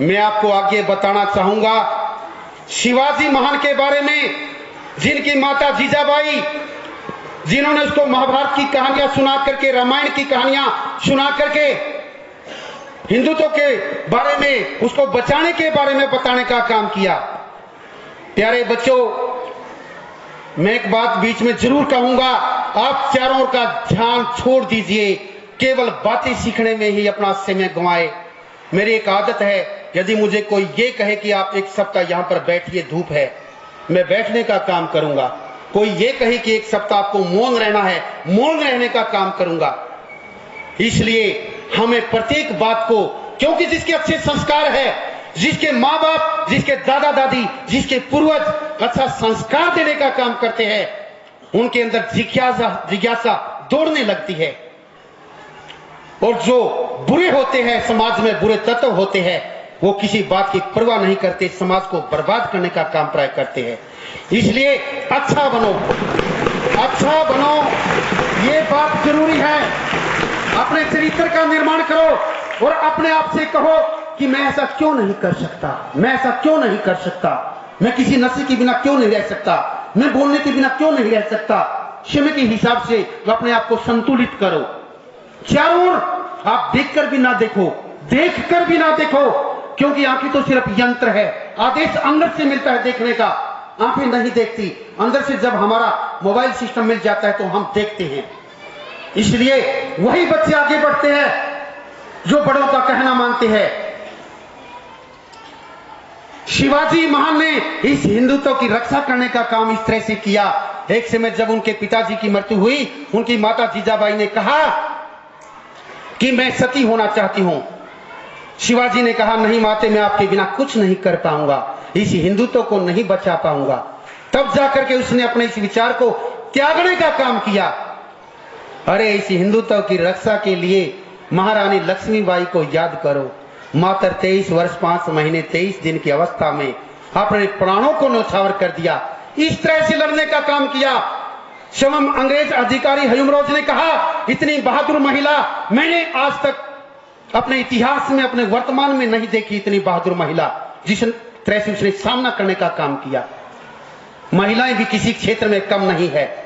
मैं आपको आगे बताना चाहूंगा शिवाजी महान के बारे में, जिनकी माता जीजाबाई, जिन्होंने उसको महाभारत की कहानियां सुना करके, रामायण की कहानियां सुना करके हिंदुत्व के बारे में, उसको बचाने के बारे में बताने का काम किया। प्यारे बच्चों, मैं एक बात बीच में जरूर कहूंगा, आप चारों ओर का ध्यान छोड़ दीजिए, केवल बातें सीखने में ही अपना समय गंवाए। मेरी एक आदत है, यदि मुझे कोई ये कहे कि आप एक सप्ताह यहां पर बैठिए, धूप है, मैं बैठने का काम करूंगा। कोई ये कहे कि एक सप्ताह आपको मौन रहना है, मौन रहने का काम करूंगा। इसलिए हमें प्रत्येक बात को, क्योंकि जिसके अच्छे संस्कार है, जिसके माँ बाप, जिसके दादा दादी, जिसके पूर्वज अच्छा संस्कार देने का काम करते हैं, उनके अंदर जिज्ञासा दौड़ने लगती है। और जो बुरे होते हैं, समाज में बुरे तत्व होते हैं, वो किसी बात की परवाह नहीं करते, समाज को बर्बाद करने का काम प्राय करते हैं। इसलिए अच्छा बनो, अच्छा बनो, ये बात जरूरी है। अपने चरित्र का निर्माण करो और अपने आप से कहो कि मैं ऐसा क्यों नहीं कर सकता, मैं ऐसा क्यों नहीं कर सकता, मैं किसी नशे के बिना क्यों नहीं रह सकता, मैं बोलने के बिना क्यों नहीं रह सकता। समय के हिसाब से अपने आप को संतुलित करो। चारों ओर आप देखकर भी ना देखो, देखकर भी ना देखो, क्योंकि आंखें तो सिर्फ यंत्र है, आदेश अंदर से मिलता है देखने का, आंखें नहीं देखती। अंदर से जब हमारा मोबाइल सिस्टम मिल जाता है तो हम देखते हैं। इसलिए वही बच्चे आगे बढ़ते हैं जो बड़ों का कहना मानते हैं। शिवाजी महान ने इस हिंदुत्व की रक्षा करने का काम इस तरह से किया। एक समय जब उनके पिताजी की मृत्यु हुई, उनकी माता जीजाबाई ने कहा कि मैं सती होना चाहती हूं। शिवाजी ने कहा, नहीं माते, मैं आपके बिना कुछ नहीं कर पाऊंगा, इस हिंदुत्व को नहीं बचा पाऊंगा। तब जाकर के उसने अपने इस विचार को त्यागने का काम किया। अरे इस हिंदुत्व की रक्षा के लिए महारानी लक्ष्मीबाई को याद करो। मात्र 23 वर्ष 5 महीने 23 दिन की अवस्था में अपने प्राणों को न्यौछावर कर दिया। इस तरह से लड़ने का काम किया। स्वयं अंग्रेज अधिकारी ह्यूमरोज ने कहा, इतनी बहादुर महिला मैंने आज तक अपने इतिहास में, अपने वर्तमान में नहीं देखी। इतनी बहादुर महिला जिस तरह से उसने सामना करने का काम किया। महिलाएं भी किसी क्षेत्र में कम नहीं है।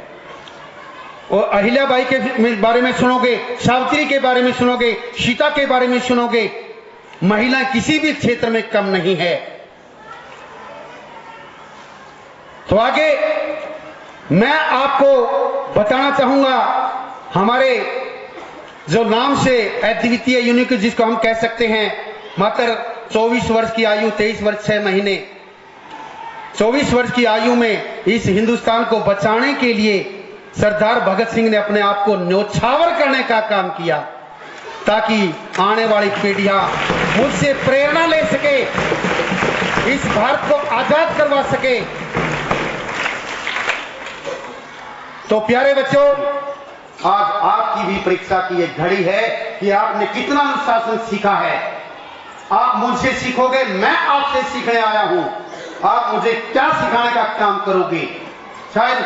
और अहिल्याबाई के बारे में सुनोगे, सावित्री के बारे में सुनोगे, सीता के बारे में सुनोगे, महिला किसी भी क्षेत्र में कम नहीं है। तो आगे मैं आपको बताना चाहूंगा, हमारे जो नाम से अद्वितीय यूनिक जिसको हम कह सकते हैं, मात्र 24 वर्ष की आयु, 23 वर्ष 6 महीने, 24 वर्ष की आयु में इस हिंदुस्तान को बचाने के लिए सरदार भगत सिंह ने अपने आप को न्यौछावर करने का काम किया, ताकि आने वाली पीढ़ियां मुझसे प्रेरणा ले सके, इस भारत को आजाद करवा सके। तो प्यारे बच्चों, आज आपकी भी परीक्षा की एक घड़ी है कि आपने कितना अनुशासन सीखा है। आप मुझसे सीखोगे, मैं आपसे सीखने आया हूं। आप मुझे क्या सिखाने का काम करोगे? शायद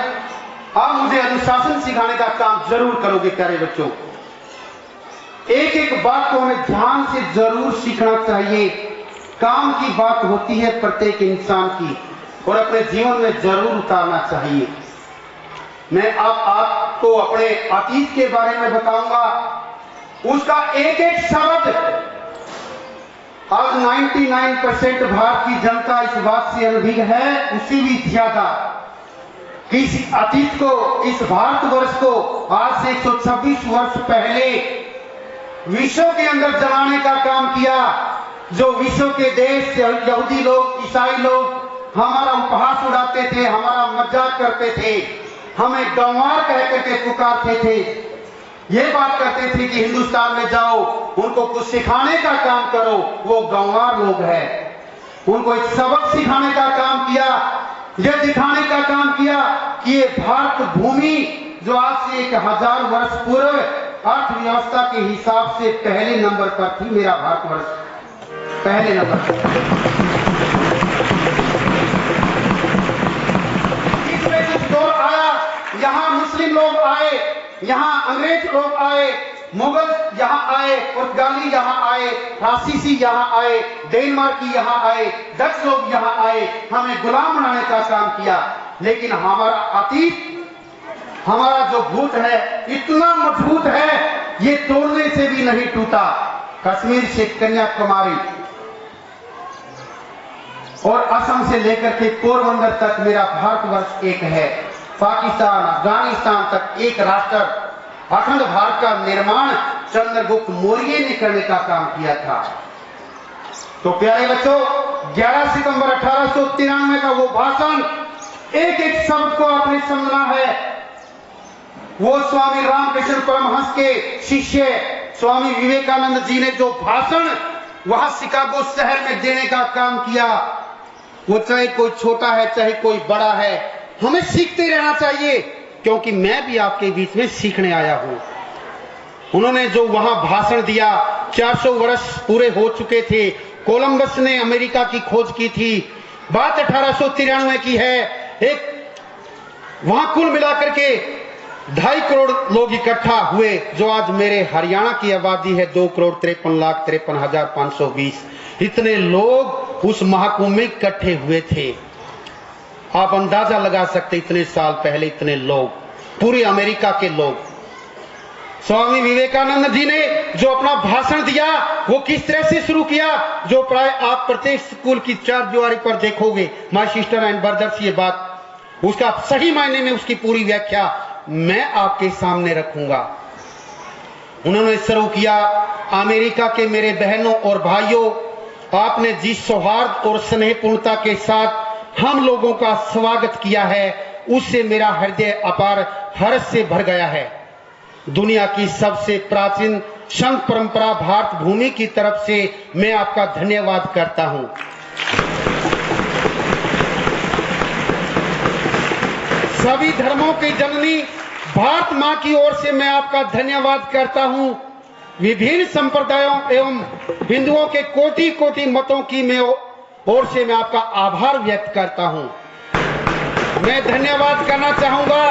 आप मुझे अनुशासन सिखाने का काम जरूर करोगे। प्यारे बच्चों, एक एक बात को हमें ध्यान से जरूर सीखना चाहिए। काम की बात होती है प्रत्येक इंसान की, और अपने जीवन में जरूर उतारना चाहिए। मैं आपको अपने अतीत के बारे में बताऊंगा, उसका एक एक शब्द। आज 99% भारत की जनता इस बात से अनभिज्ञ है, उससे भी ज्यादा, कि इस अतीत को, इस भारतवर्ष को आज से 126 वर्ष पहले विश्व के अंदर जलाने का काम किया। जो विश्व के देश यहूदी लोग, ईसाई लोग हमारा उपहास उड़ाते थे, हमारा मजाक करते थे, हमें गंवार कह करके पुकारते थे, ये बात करते थे कि हिंदुस्तान में जाओ, उनको कुछ सिखाने का काम करो, वो गंवार लोग हैं। उनको एक सबक सिखाने का काम किया, ये दिखाने का काम किया कि ये भारत भूमि जो आज से 1000 वर्ष पूर्व अर्थव्यवस्था के हिसाब से पहले नंबर पर थी, मेरा भारतवर्ष पहले नंबर पर। इसमें कुछ दौर आया, यहाँ मुस्लिम लोग आए, यहाँ अंग्रेज लोग आए, मुगल यहाँ आए, पुर्तगाली यहाँ आए, फ्रांसीसी यहाँ आए, डेनमार्की यहाँ आए, डच लोग यहाँ आए, हमें गुलाम बनाने का काम किया। लेकिन हमारा अतीत, हमारा जो भूत है इतना मजबूत है, ये तोड़ने से भी नहीं टूटा। कश्मीर से कन्याकुमारी और असम से लेकर के पोरबंदर तक मेरा भारतवर्ष एक है। पाकिस्तान, अफगानिस्तान तक एक राष्ट्र, अखंड भारत का निर्माण चंद्रगुप्त मौर्य ने करने का काम किया था। तो प्यारे बच्चों, 11 सितंबर 1893 का वो भाषण, एक एक शब्द को आपने समझना है। वो स्वामी रामकृष्ण परमहंस के शिष्य स्वामी विवेकानंद जी ने जो भाषण वहां शिकागो शहर में देने का काम किया, वो चाहे कोई छोटा है चाहे कोई बड़ा है, हमें सीखते रहना चाहिए, क्योंकि मैं भी आपके बीच में सीखने आया हूं। उन्होंने जो वहां भाषण दिया, 400 वर्ष पूरे हो चुके थे, कोलंबस ने अमेरिका की खोज की थी, बात 1893 की है। एक वहां कुल मिलाकर के 2.5 करोड़ लोग इकट्ठा हुए, जो आज मेरे हरियाणा की आबादी है 2,53,53,520। इतने लोग उस महाकुंभ में इकट्ठे हुए थे। आप अंदाजा लगा सकते, इतने साल पहले इतने लोग, पूरे अमेरिका के लोग। स्वामी विवेकानंद जी ने जो अपना भाषण दिया वो किस तरह से शुरू किया, जो प्राय आप प्रत्येक स्कूल की 4 दीवारी पर देखोगे, माय सिस्टर एंड ब्रदर्स, ये बात, उसका सही मायने में उसकी पूरी व्याख्या मैं आपके सामने रखूंगा। उन्होंने शुरू किया, अमेरिका के मेरे बहनों और भाइयों, आपने जिस सौहार्द और स्नेहपूर्णता के साथ हम लोगों का स्वागत किया है, उससे मेरा हृदय अपार हर्ष से भर गया है। दुनिया की सबसे प्राचीन संघ परंपरा भारत भूमि की तरफ से मैं आपका धन्यवाद करता हूं। सभी धर्मों की जननी भारत मां की ओर से मैं आपका धन्यवाद करता हूं। विभिन्न संप्रदायों एवं हिंदुओं के कोटि कोटि मतों की मैं ओर से मैं आपका आभार व्यक्त करता हूं। मैं धन्यवाद करना चाहूंगा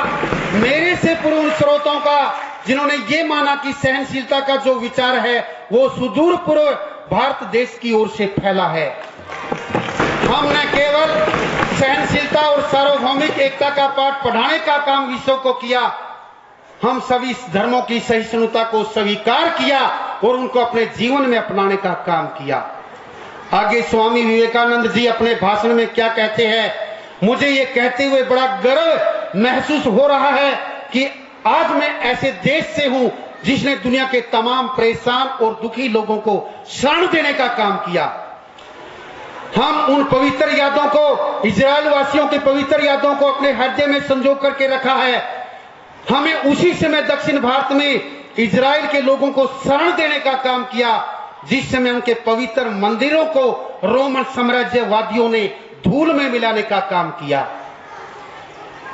मेरे से पूर्व उन श्रोताओं का जिन्होंने ये माना कि सहनशीलता का जो विचार है वो सुदूर पूर्व भारत देश की ओर से फैला है। हम न केवल सहनशीलता और सार्वभौमिक एकता का पाठ पढ़ाने का काम विश्व को किया, हम सभी धर्मों की सहिष्णुता को स्वीकार किया और उनको अपने जीवन में अपनाने का काम किया। आगे स्वामी विवेकानंद जी अपने भाषण में क्या कहते हैं, मुझे ये कहते हुए बड़ा गर्व महसूस हो रहा है कि आज मैं ऐसे देश से हूं जिसने दुनिया के तमाम परेशान और दुखी लोगों को शरण देने का काम किया। हम उन पवित्र यादों को, इजराइल वासियों की पवित्र यादों को अपने हृदय में संजो करके रखा है। हमें उसी समय दक्षिण भारत में इजराइल के लोगों को शरण देने का काम किया जिस समय उनके पवित्र मंदिरों को रोमन साम्राज्यवादियों ने धूल में मिलाने का काम किया।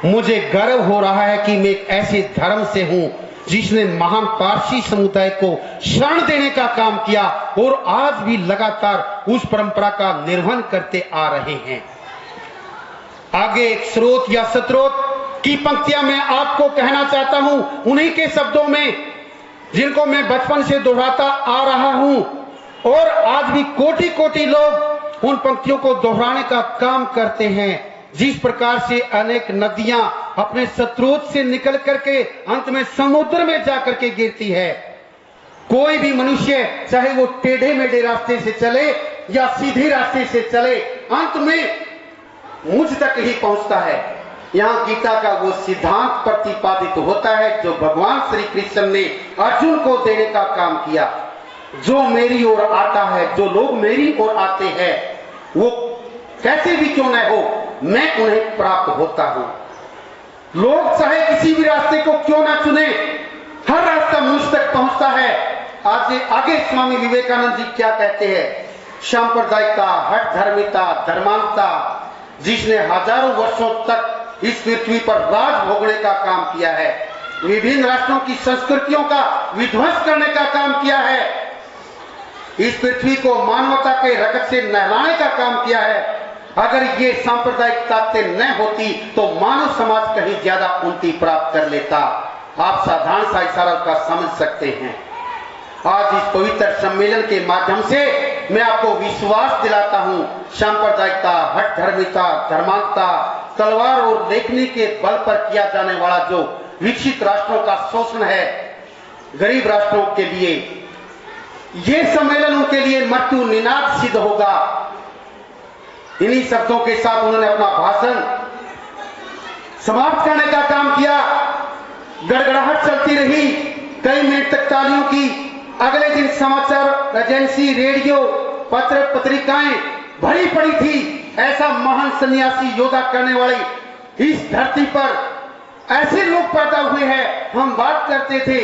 मुझे गर्व हो रहा है कि मैं एक ऐसे धर्म से हूं जिसने महान पारसी समुदाय को शरण देने का काम किया और आज भी लगातार उस परंपरा का निर्वहन करते आ रहे हैं। आगे एक स्रोत या सत्रोत की पंक्तियां मैं आपको कहना चाहता हूं, उन्हीं के शब्दों में जिनको मैं बचपन से दोहराता आ रहा हूं और आज भी कोटि कोटि लोग उन पंक्तियों को दोहराने का काम करते हैं। जिस प्रकार से अनेक नदियां अपने स्रोत से निकल करके अंत में समुद्र में जाकर के गिरती है, कोई भी मनुष्य चाहे वो टेढ़े मेढ़े रास्ते से चले या सीधे रास्ते से चले, अंत में मुझ तक ही पहुंचता है। यहाँ गीता का वो सिद्धांत प्रतिपादित होता है जो भगवान श्री कृष्ण ने अर्जुन को देने का काम किया, जो मेरी ओर आता है, जो लोग मेरी ओर आते हैं, वो कैसे भी क्यों न हो, मैं उन्हें प्राप्त होता हूं। लोग चाहे किसी भी रास्ते को क्यों ना चुने, हर रास्ता मुझ तक पहुंचता है। आगे स्वामी विवेकानंद जी क्या कहते हैं, सांप्रदायिकता, हठ धर्मिता, धर्मांतता, जिसने हजारों वर्षों तक इस पृथ्वी पर राज भोगने का काम किया है, विभिन्न राष्ट्रों की संस्कृतियों का विध्वंस करने का काम किया है, इस पृथ्वी को मानवता के रगत से नहलाने का काम किया है। अगर ये सांप्रदायिक ताकतें न होती तो मानव समाज कहीं ज्यादा उन्नति प्राप्त कर लेता। आप साधारण सा इशारा का समझ सकते हैं। आज इस पवित्र सम्मेलन के माध्यम से मैं आपको विश्वास दिलाता हूं, सांप्रदायिकता, हठ धर्मिता, धर्मांतता, तलवार और लेखनी के बल पर किया जाने वाला जो विकसित राष्ट्रों का शोषण है गरीब राष्ट्रों के लिए, ये सम्मेलन उनके लिए मृत्यु निनाद सिद्ध होगा। इन्हीं शब्दों के साथ उन्होंने अपना भाषण समाप्त करने का काम किया। गड़गड़ाहट चलती रही, कई मिनट तक तालियों की। अगले दिन समाचार एजेंसी, रेडियो, पत्र पत्रिकाएं भरी पड़ी थी। ऐसा महान सन्यासी योद्धा करने वाली इस धरती पर ऐसे लोग पैदा हुए हैं। हम बात करते थे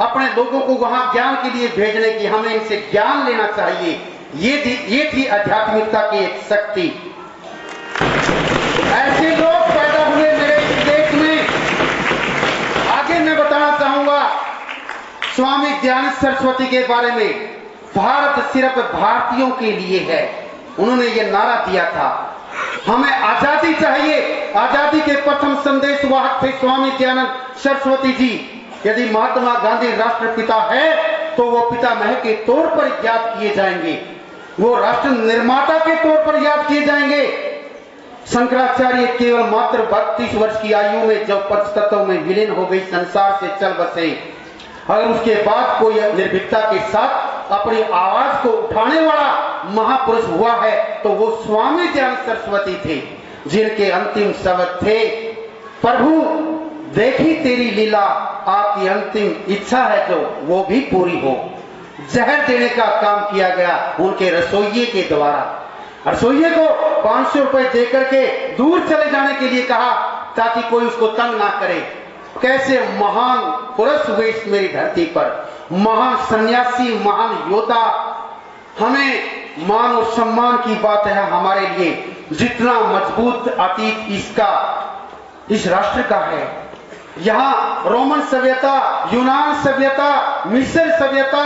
अपने लोगों को वहां ज्ञान के लिए भेजने की, हमें इनसे ज्ञान लेना चाहिए। ये थी आध्यात्मिकता की एक शक्ति। ऐसे लोग पैदा हुए मेरे देश में। आगे मैं बताना चाहूंगा स्वामी दयानंद सरस्वती के बारे में। भारत सिर्फ भारतीयों के लिए है, उन्होंने ये नारा दिया था। हमें आजादी चाहिए। आजादी के प्रथम संदेश वाहक थे स्वामी दयानंद सरस्वती जी। यदि महात्मा गांधी राष्ट्रपिता है तो वो पितामह के तौर पर याद किए जाएंगे, वो राष्ट्र निर्माता के तौर पर याद किए जाएंगे। शंकराचार्य केवल मात्र 32 वर्ष की आयु में जब पंचतत्वों में विलीन हो गई संसार से चल बसे। अगर उसके बाद कोई निर्भीकता के साथ अपनी आवाज को उठाने वाला महापुरुष हुआ है तो वो स्वामी दयानंद सरस्वती थे, जिनके अंतिम शब्द थे, प्रभु देखी तेरी लीला, आपकी अंतिम इच्छा है जो वो भी पूरी हो। जहर देने का काम किया गया उनके रसोइये के द्वारा। रसोइये को 500 रुपए दे करके दूर चले जाने के लिए कहा ताकि कोई उसको तंग ना करे। कैसे महान पुरुष हुए इस मेरी धरती पर, महान सन्यासी, महान योद्धा। हमें मान और सम्मान की बात है हमारे लिए, जितना मजबूत अतीत इसका इस राष्ट्र का है। यहाँ रोमन सभ्यता, यूनान सभ्यता, मिस्र सभ्यता,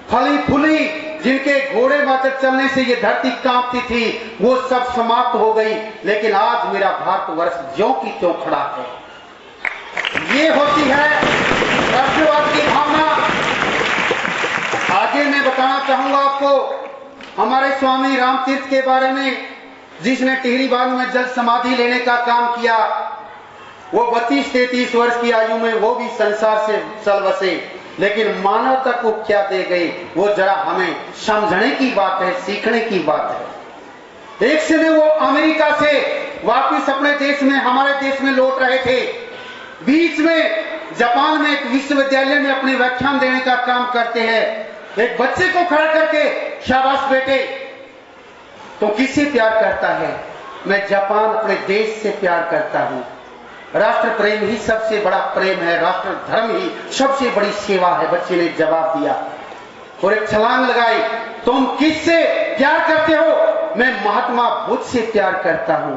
फली फूली, जिनके घोड़े मात्र चलने से ये धरती कांपती थी, वो सब समाप्त हो गई। लेकिन आज मेरा भारतवर्ष ज्यों की त्यों खड़ा है। ये होती है राष्ट्रवाद की भावना। आगे मैं बताना चाहूंगा आपको हमारे स्वामी रामतीर्थ के बारे में, जिसने टिहरी बांध में जल समाधि लेने का काम किया। वो 32-33 वर्ष की आयु में वो भी संसार से चल बसे, लेकिन मानवता को क्या दे गए वो जरा हमें समझने की बात है, सीखने की बात है। एक समय वो अमेरिका से वापिस अपने देश में, हमारे देश में लौट रहे थे। बीच में जापान में एक विश्वविद्यालय में अपने व्याख्यान देने का काम करते हैं। एक बच्चे को खड़ा करके, शाबाश बेटे, तो किससे प्यार करता है? मैं जापान अपने देश से प्यार करता हूं। राष्ट्र प्रेम ही सबसे बड़ा प्रेम है, राष्ट्र धर्म ही सबसे बड़ी सेवा है। बच्चे ने जवाब दिया और एक छलांग लगाई। तुम किससे प्यार करते हो? मैं महात्मा बुद्ध से प्यार करता हूं,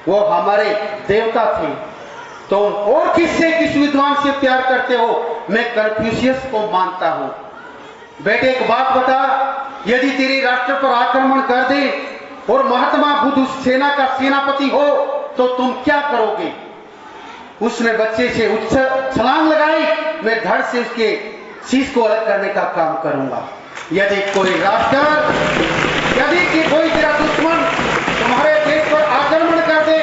वो हमारे देवता थे। तुम और किससे, किस विद्वान से प्यार करते हो? मैं कन्फ्यूशियस को मानता हूं। बेटे एक बात बता, यदि तेरे राष्ट्र पर आक्रमण कर दे और महात्मा बुद्ध उस सेना का सेनापति हो तो तुम क्या करोगे? उसने बच्चे से छलांग लगाई। मैं धड़ से उसके शीश को अलग करने का काम करूंगा। यदि कोई राष्ट्र, यदि कोई तेरा दुश्मन तुम्हारे देश पर आक्रमण कर दे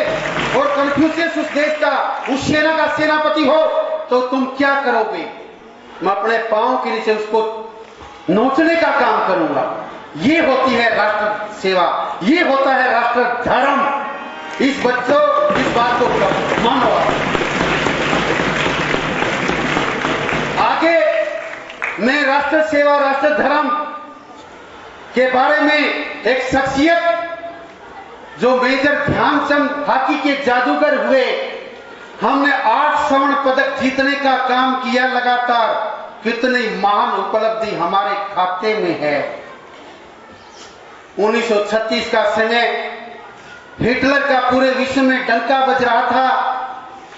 और कन्फ्यूशियस उस देश का, उस सेना का सेनापति हो तो तुम क्या करोगे? मैं अपने पांव के नीचे उसको नोचने का काम करूंगा। ये होती है राष्ट्र सेवा, ये होता है राष्ट्र धर्म। इस बच्चों इस बात को मानो। आगे मैं राष्ट्र सेवा, राष्ट्र धर्म के बारे में एक शख्सियत जो मेजर ध्यानचंद हॉकी के जादूगर हुए, हमने 8 स्वर्ण पदक जीतने का काम किया लगातार। कितनी महान उपलब्धि हमारे खाते में है। 1936 का समय हिटलर का पूरे विश्व में डंका बज रहा था।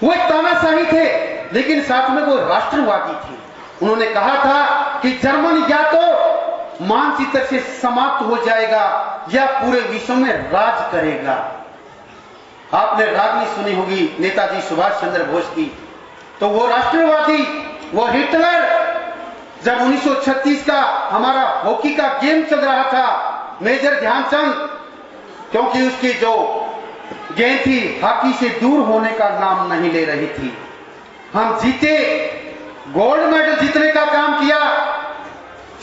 वो एक तानाशाही थे, लेकिन साथ में वो राष्ट्रवादी थे। उन्होंने कहा था कि जर्मन या तो मानचित्र से समाप्त हो जाएगा या पूरे विश्व में राज करेगा। आपने रागनी सुनी होगी नेताजी सुभाष चंद्र बोस की। तो वो राष्ट्रवादी, वो हिटलर, जब 1936 का हमारा हॉकी का गेम चल रहा था, मेजर ध्यानचंद, क्योंकि उसकी जो गेंद थी हॉकी से दूर होने का नाम नहीं ले रही थी, हम जीते, गोल्ड मेडल जीतने का काम किया।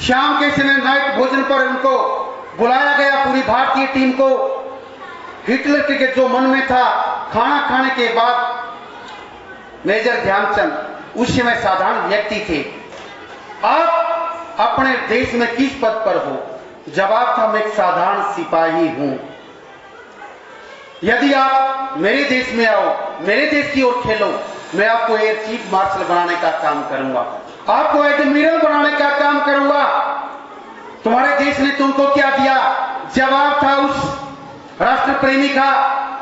शाम के समय नाइट भोजन पर उनको बुलाया गया, पूरी भारतीय टीम को। हिटलर के जो मन में था, खाना खाने के बाद मेजर ध्यानचंद उस समय साधारण व्यक्ति थे, आप अपने देश में किस पद पर हो? जवाब था, मैं एक साधारण सिपाही हूं। यदि आप मेरे देश में आओ, मेरे देश की ओर खेलो, मैं आपको एयर चीफ मार्शल बनाने का काम करूंगा, आपको एडमिरल बनाने का काम करूंगा। तुम्हारे देश ने तुमको क्या दिया? जवाब था उस राष्ट्र प्रेमी का,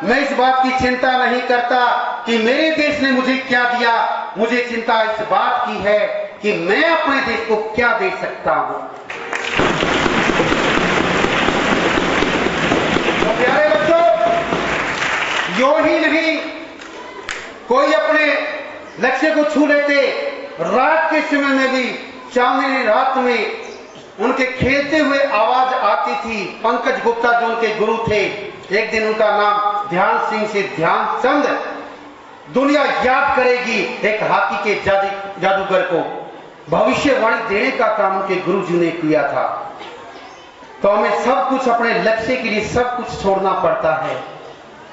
मैं इस बात की चिंता नहीं करता कि मेरे देश ने मुझे क्या दिया, मुझे चिंता इस बात की है कि मैं अपने देश को क्या दे सकता हूं। तो प्यारे बच्चों, यो ही नहीं, कोई अपने लक्ष्य को छू लेते। रात के समय में भी, चांदनी रात में उनके खेलते हुए आवाज आती थी। पंकज गुप्ता जो उनके गुरु थे, एक दिन उनका नाम ध्यान सिंह से ध्यानचंद, दुनिया याद करेगी एक हॉकी के जादूगर को। भविष्यवाणी देने का काम उनके गुरु जी ने किया था। तो हमें सब कुछ अपने लक्ष्य के लिए सब कुछ छोड़ना पड़ता है,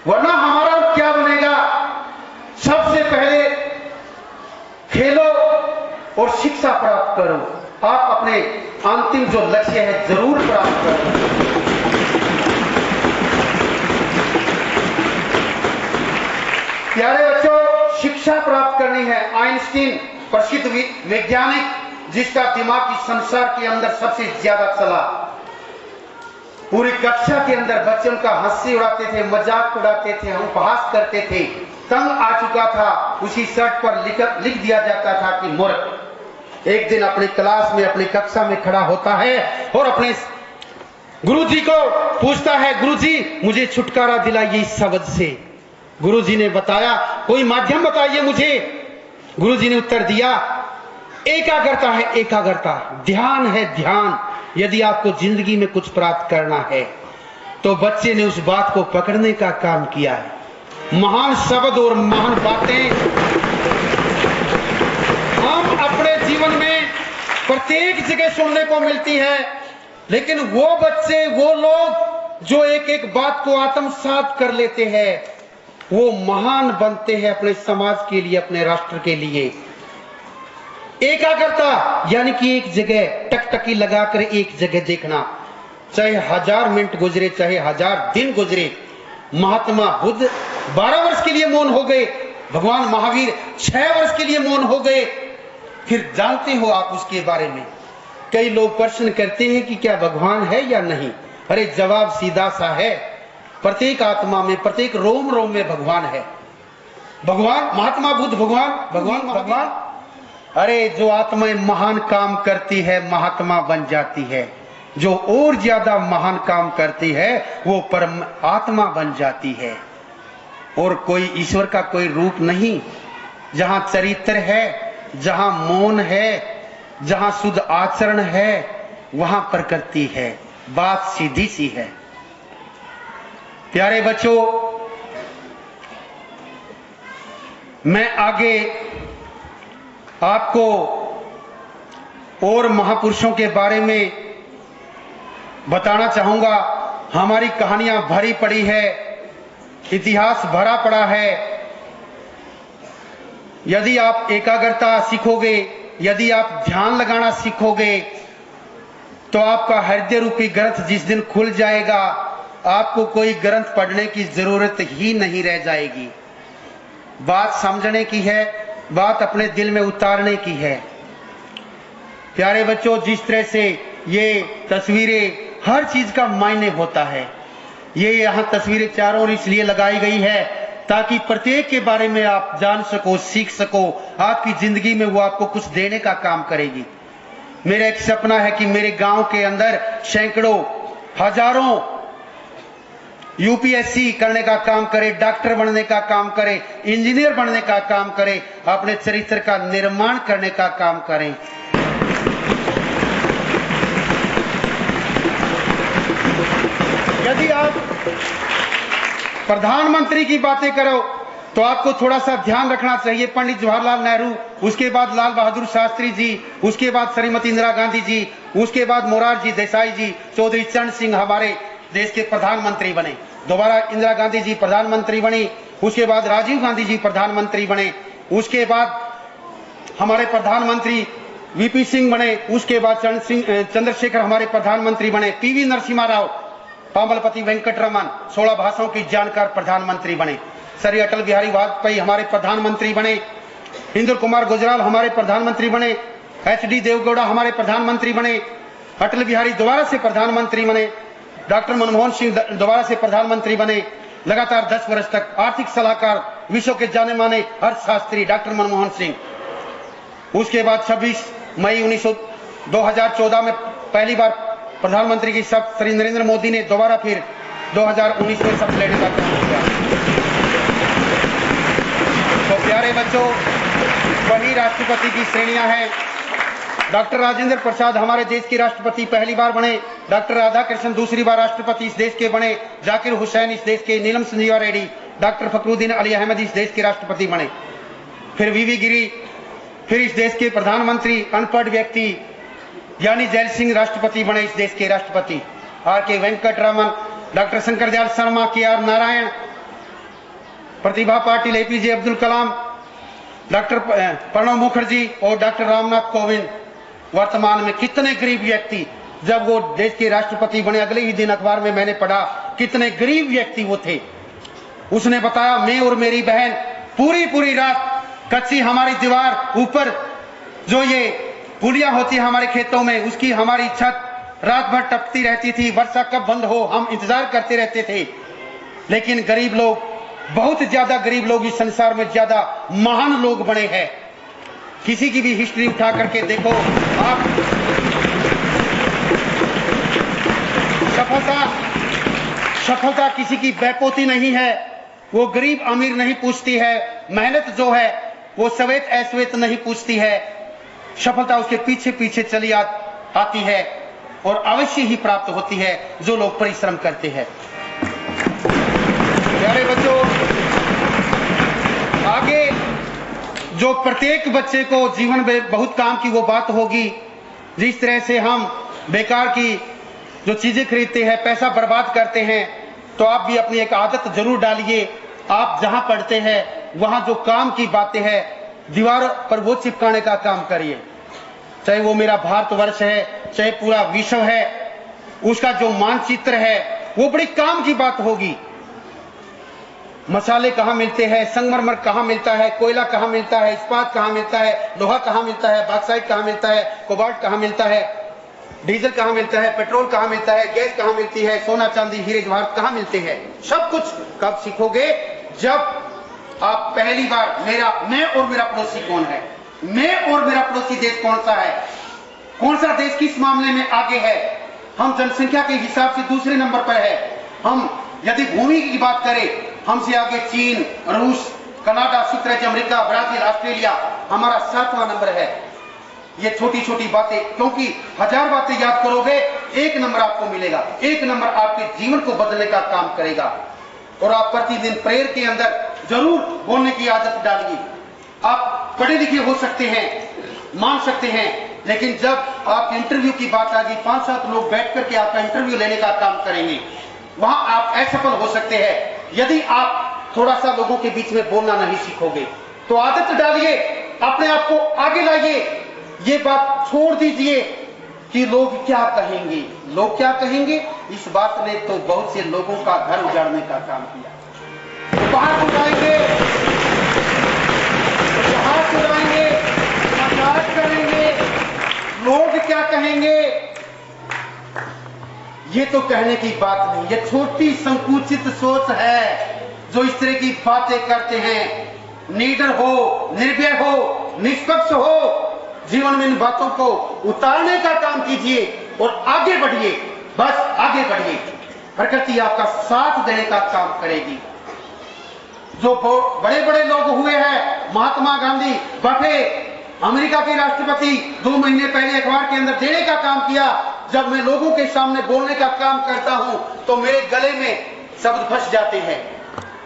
वरना हमारा क्या बनेगा। सबसे पहले खेलो और शिक्षा प्राप्त करो, आप अपने अंतिम जो लक्ष्य है जरूर प्राप्त करो। प्यारे बच्चों, शिक्षा प्राप्त करनी है। आइंस्टीन प्रसिद्ध वैज्ञानिक जिसका दिमाग इस संसार के अंदर सबसे ज्यादा चला, पूरी कक्षा के अंदर बच्चे उनका हंसी उड़ाते थे, मजाक उड़ाते थे, हम उपहास करते थे, तंग आ चुका था। उसी शर्ट पर लिख दिया जाता था कि मूर्ख। एक दिन अपनी क्लास में अपनी कक्षा में खड़ा होता है और अपने गुरुजी को पूछता है, गुरुजी मुझे छुटकारा दिलाइए इस शब्द से। गुरुजी ने बताया, कोई माध्यम बताइए मुझे। गुरुजी ने उत्तर दिया, एकाग्रता है, एकाग्रता, ध्यान है, ध्यान। यदि आपको जिंदगी में कुछ प्राप्त करना है तो बच्चे ने उस बात को पकड़ने का काम किया है। महान शब्द और महान बातें हम अपने जीवन में प्रत्येक जगह सुनने को मिलती है, लेकिन वो बच्चे, वो लोग जो एक एक बात को आत्मसात कर लेते हैं, वो महान बनते हैं अपने समाज के लिए, अपने राष्ट्र के लिए। एकाग्रता यानी कि एक जगह टकटकी लगाकर एक जगह देखना, चाहे 1000 मिनट गुजरे, चाहे 1000 दिन गुजरे। महात्मा बुद्ध 12 वर्ष के लिए मौन हो गए, भगवान महावीर 6 वर्ष के लिए मौन हो गए। फिर जानते हो आप उसके बारे में, कई लोग प्रश्न करते हैं कि क्या भगवान है या नहीं। अरे जवाब सीधा सा है, प्रत्येक आत्मा में, प्रत्येक रोम रोम में भगवान है। भगवान महात्मा बुद्ध, भगवान। अरे जो आत्माएं महान काम करती है महात्मा बन जाती है, जो और ज्यादा महान काम करती है वो परम आत्मा बन जाती है। और कोई ईश्वर का कोई रूप नहीं। जहां चरित्र है, जहां मौन है, जहां शुद्ध आचरण है, वहां प्रकृति है। बात सीधी सी है। प्यारे बच्चों, मैं आगे आपको और महापुरुषों के बारे में बताना चाहूंगा। हमारी कहानियां भरी पड़ी है, इतिहास भरा पड़ा है। यदि आप एकाग्रता सीखोगे, यदि आप ध्यान लगाना सीखोगे, तो आपका हृदय रूपी ग्रंथ जिस दिन खुल जाएगा, आपको कोई ग्रंथ पढ़ने की जरूरत ही नहीं रह जाएगी। बात समझने की है, बात अपने दिल में उतारने की है। प्यारे बच्चों, जिस तरह से ये तस्वीरें, हर चीज का मायने होता है। ये यहाँ तस्वीरें चारों ओर इसलिए लगाई गई है ताकि प्रत्येक के बारे में आप जान सको, सीख सको। आपकी जिंदगी में वो आपको कुछ देने का काम करेगी। मेरा एक सपना है कि मेरे गांव के अंदर सैकड़ों, हजारों यूपीएससी करने का काम करे, डॉक्टर बनने का काम करे, इंजीनियर बनने का काम करे, अपने चरित्र का निर्माण करने का काम करें। यदि आप प्रधानमंत्री की बातें करो तो आपको थोड़ा सा ध्यान रखना चाहिए। पंडित जवाहरलाल नेहरू, उसके बाद लाल बहादुर शास्त्री जी, उसके बाद श्रीमती इंदिरा गांधी जी, उसके बाद मोरारजी देसाई जी, चौधरी चरण सिंह हमारे देश के प्रधानमंत्री बने। दोबारा इंदिरा गांधी जी प्रधानमंत्री बनी, उसके बाद राजीव गांधी जी प्रधानमंत्री बने, उसके बाद हमारे प्रधानमंत्री वीपी सिंह बने, उसके बाद चंद्रशेखर हमारे प्रधानमंत्री बने, पीवी नरसिम्हा राव, पामलपति वेंकटरमन, 16 भाषाओं की जानकार प्रधानमंत्री बने, श्री अटल बिहारी वाजपेयी हमारे प्रधानमंत्री बने, इंदु कुमार गुजराल हमारे प्रधानमंत्री बने, HD देवगौड़ा हमारे प्रधानमंत्री बने, अटल बिहारी दोबारा से प्रधानमंत्री बने, डॉक्टर मनमोहन सिंह दोबारा से प्रधानमंत्री बने। लगातार 10 वर्ष तक आर्थिक सलाहकार, विश्व के जाने माने अर्थशास्त्री डॉक्टर मनमोहन सिंह। उसके बाद 26 मई 2014 में पहली बार प्रधानमंत्री की शपथ श्री नरेंद्र मोदी ने दोबारा फिर 2019 में शपथ लेने का काम किया। तो प्यारे बच्चों, वही राष्ट्रपति की श्रेणियां हैं। डॉक्टर राजेंद्र प्रसाद हमारे देश के राष्ट्रपति पहली बार बने, डॉक्टर राधाकृष्णन दूसरी बार राष्ट्रपति इस देश के बने, जाकिर हुसैन इस देश के, नीलम संजीवा रेड्डी, डॉक्टर फखरुद्दीन अली अहमद इस देश के राष्ट्रपति बने। फिर वीवी गिरी फिर इस देश के प्रधानमंत्री अनपढ़ व्यक्ति यानी जैल सिंह राष्ट्रपति बने, इस देश के राष्ट्रपति। R.K. Venkataraman, doctor Shankar Dayal Sharma, K.R. Narayan, Pratibha Patil, APJ Abdul Kalam, doctor Pranab Mukherjee और डॉक्टर रामनाथ कोविंद। वर्तमान में कितने गरीब व्यक्ति, जब वो देश के राष्ट्रपति बने अगले ही दिन अखबार में मैंने पढ़ा कितने गरीब व्यक्ति वो थे। उसने बताया, मैं और मेरी बहन पूरी रात कच्ची हमारी दीवार ऊपर जो ये पुलियां होती है हमारे खेतों में, उसकी हमारी छत रात भर टपकती रहती थी। वर्षा कब बंद हो हम इंतजार करते रहते थे। लेकिन गरीब लोग, बहुत ज्यादा गरीब लोग इस संसार में ज्यादा महान लोग बने हैं। किसी की भी हिस्ट्री उठा करके देखो आप, सफलता किसी की बैपोती नहीं है। वो गरीब अमीर नहीं पूछती है, मेहनत जो है वो श्वेत अश्वेत नहीं पूछती है। सफलता उसके पीछे पीछे चली आती है और अवश्य ही प्राप्त होती है जो लोग परिश्रम करते हैं। प्यारे बच्चों, आगे जो प्रत्येक बच्चे को जीवन में बहुत काम की वो बात होगी। जिस तरह से हम बेकार की जो चीजें खरीदते हैं, पैसा बर्बाद करते हैं, तो आप भी अपनी एक आदत जरूर डालिए। आप जहां पढ़ते हैं वहां जो काम की बातें हैं दीवार पर वो चिपकाने का काम करिए। चाहे वो मेरा भारतवर्ष है, चाहे पूरा विश्व है, उसका जो मानचित्र है वो बड़ी काम की बात होगी। मसाले कहाँ मिलते हैं, संगमरमर कहाँ मिलता है, कोयला कहाँ मिलता है, इस्पात कहाँ मिलता है, लोहा कहाँ मिलता है, बॉक्साइट कहाँ मिलता है, कोबाल्ट कहाँ मिलता है, डीजल कहाँ मिलता है, पेट्रोल कहाँ मिलता है, गैस कहाँ मिलती है, सोना चांदी हीरे जवाहरात कहाँ मिलते हैं। सब कुछ कब सीखोगे? जब आप पहली बार मैं और मेरा पड़ोसी कौन है, मैं और मेरा पड़ोसी देश कौन सा है, कौन सा देश किस मामले में आगे है। हम जनसंख्या के हिसाब से दूसरे नंबर पर है। हम यदि भूमि की बात करें, हमसे आगे चीन, रूस, Canada, Shukracharya, America, Brazil, Australia हमारा 7वां नंबर है। ये छोटी छोटी बातें, क्योंकि 1000 बातें याद करोगे 1 नंबर आपको मिलेगा। 1 नंबर आपके जीवन को बदलने का काम करेगा। और आप प्रतिदिन प्रेयर के अंदर जरूर बोलने की आदत डालिए। आप पढ़े लिखे हो सकते हैं, मान सकते हैं, लेकिन जब आप इंटरव्यू की बात आ गई, 5-7 लोग बैठ करके आपका इंटरव्यू लेने का काम करेंगे, वहां आप असफल हो सकते हैं यदि आप थोड़ा सा लोगों के बीच में बोलना नहीं सीखोगे। तो आदत डालिए, अपने आप को आगे लाइए। ये बात छोड़ दीजिए कि लोग क्या कहेंगे, लोग क्या कहेंगे। इस बात ने तो बहुत से लोगों का घर उजाड़ने का काम किया। बाहर उड़ाएंगे, जहाज उड़ाएंगे, मजाक करेंगे, लोग क्या कहेंगे, ये तो कहने की बात नहीं। ये छोटी संकुचित सोच है जो इस तरह की बातें करते हैं। निडर हो, निर्भय हो, निष्पक्ष हो, जीवन में इन बातों को उतारने का काम कीजिए और आगे बढ़िए। बस आगे बढ़िए, प्रकृति आपका साथ देने का काम करेगी। जो बड़े बड़े लोग हुए हैं, महात्मा गांधी बैठे, अमेरिका के राष्ट्रपति 2 महीने पहले अखबार के अंदर देने का काम किया। जब मैं लोगों के सामने बोलने का काम करता हूं तो मेरे गले में शब्द फंस जाते हैं।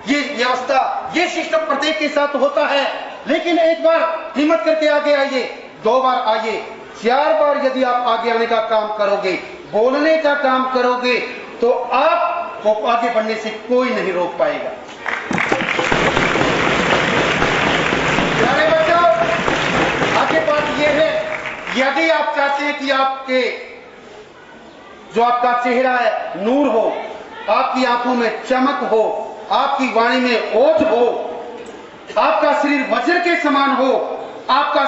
ये व्यवस्था, ये सिस्टम प्रत्येक के साथ होता है। लेकिन एक बार हिम्मत करके आगे आइए, 2 बार आइए, 4 बार यदि आप आगे आने का काम करोगे, बोलने का काम करोगे, तो आपको आगे बढ़ने से कोई नहीं रोक पाएगा। प्यारे बच्चों, आगे बात यह है, यदि आप चाहते हैं कि आपके जो आपका चेहरा है नूर हो, आपकी आंखों में चमक हो, आपकी वाणी में ओज हो, आपका शरीर वज्र के समान हो, आपका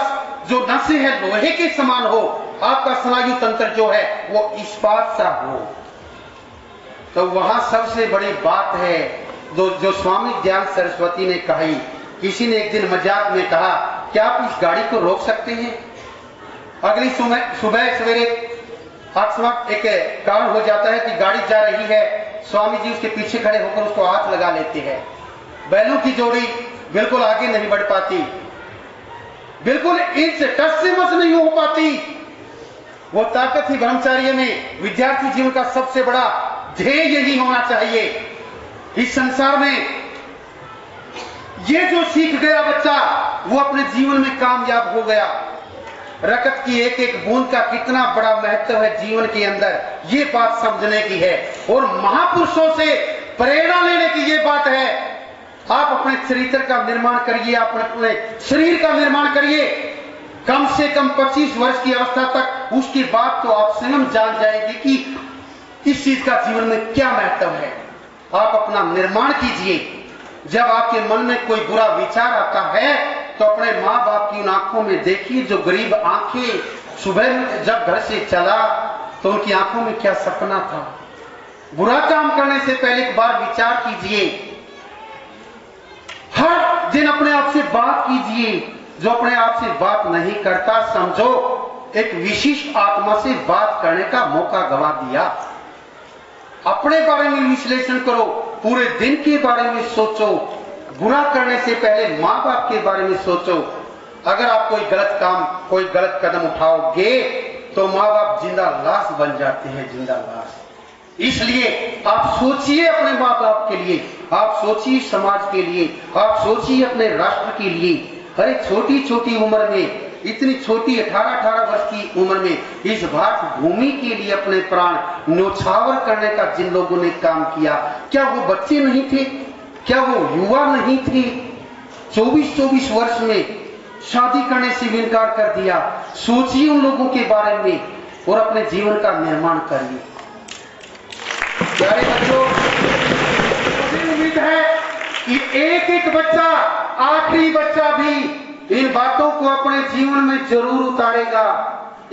जो नसें हैं लोहे के समान हो, आपका स्नायु तंत्र जो है वो इस्पात सा हो, तो वहां सबसे बड़ी बात है जो स्वामी दयानंद सरस्वती ने कही। किसी ने एक दिन मजाक में कहा, क्या आप इस गाड़ी को रोक सकते हैं? अगली सुबह सवेरे अक्सर एक कारण हो जाता है कि गाड़ी जा रही है, स्वामी जी उसके पीछे खड़े होकर उसको हाथ लगा लेते हैं। बैलों की जोड़ी बिल्कुल आगे नहीं बढ़ पाती, बिल्कुल इंच टस से मस नहीं हो पाती। वो ताकत ही ब्रह्मचार्य में विद्यार्थी जीवन का सबसे बड़ा ध्येय यही होना चाहिए। इस संसार में ये जो सीख गया बच्चा वो अपने जीवन में कामयाब हो गया। रकत की एक एक बूंद का कितना बड़ा महत्व है जीवन के अंदर, ये बात समझने की है। और महापुरुषों से प्रेरणा लेने की ये बात है। आप अपने चरित्र का निर्माण करिए, आप अपने शरीर का निर्माण करिए। कम से कम 25 वर्ष की अवस्था तक, उसके बाद तो आप स्वयं जान जाएंगे कि इस चीज का जीवन में क्या महत्व है। आप अपना निर्माण कीजिए। जब आपके मन में कोई बुरा विचार आता है तो अपने माँ बाप की उन आंखों में देखिए, जो गरीब आंखें, सुबह जब घर से चला तो उनकी आंखों में क्या सपना था। बुरा काम करने से पहले एक बार विचार कीजिए। हर दिन अपने आप से बात कीजिए। जो अपने आप से बात नहीं करता, समझो एक विशिष्ट आत्मा से बात करने का मौका गवा दिया। अपने बारे में विश्लेषण करो, पूरे दिन के बारे में सोचो। बुरा करने से पहले माँ बाप के बारे में सोचो। अगर आप कोई गलत काम, कोई गलत कदम उठाओगे तो माँ बाप जिंदा लाश बन जाते हैं, जिंदा लाश। इसलिए आप सोचिए अपने माँ बाप के लिए, आप सोचिए समाज के लिए, आप सोचिए अपने राष्ट्र के लिए। अरे छोटी छोटी उम्र में, इतनी छोटी 18-18 वर्ष की उम्र में इस भारत भूमि के लिए अपने प्राण न्योछावर करने का जिन लोगों ने काम किया, क्या वो बच्चे नहीं थे? क्या वो युवा नहीं थे? 24-24 वर्ष में शादी करने से भी इनकार कर दिया। सोचिए उन लोगों के बारे में और अपने जीवन का निर्माण करिए। प्यारे बच्चों, मुझे उम्मीद है कि एक एक बच्चा, आखिरी बच्चा भी इन बातों को अपने जीवन में जरूर उतारेगा।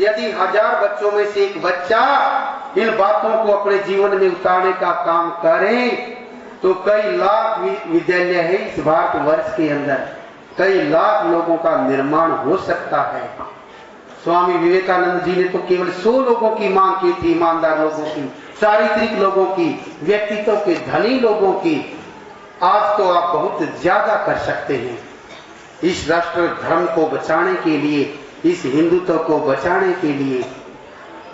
यदि 1000 बच्चों में से एक बच्चा इन बातों को अपने जीवन में उतारने का काम करे तो कई लाख विद्यालय है इस भारतवर्ष के अंदर, कई लाख लोगों का निर्माण हो सकता है। स्वामी विवेकानंद जी ने तो केवल 100 लोगों की मांग की थी, ईमानदार लोगों की, चारित्रिक लोगों की, व्यक्तित्व के धनी लोगों की। आज तो आप बहुत ज्यादा कर सकते हैं। इस राष्ट्र धर्म को बचाने के लिए, इस हिंदुत्व को बचाने के लिए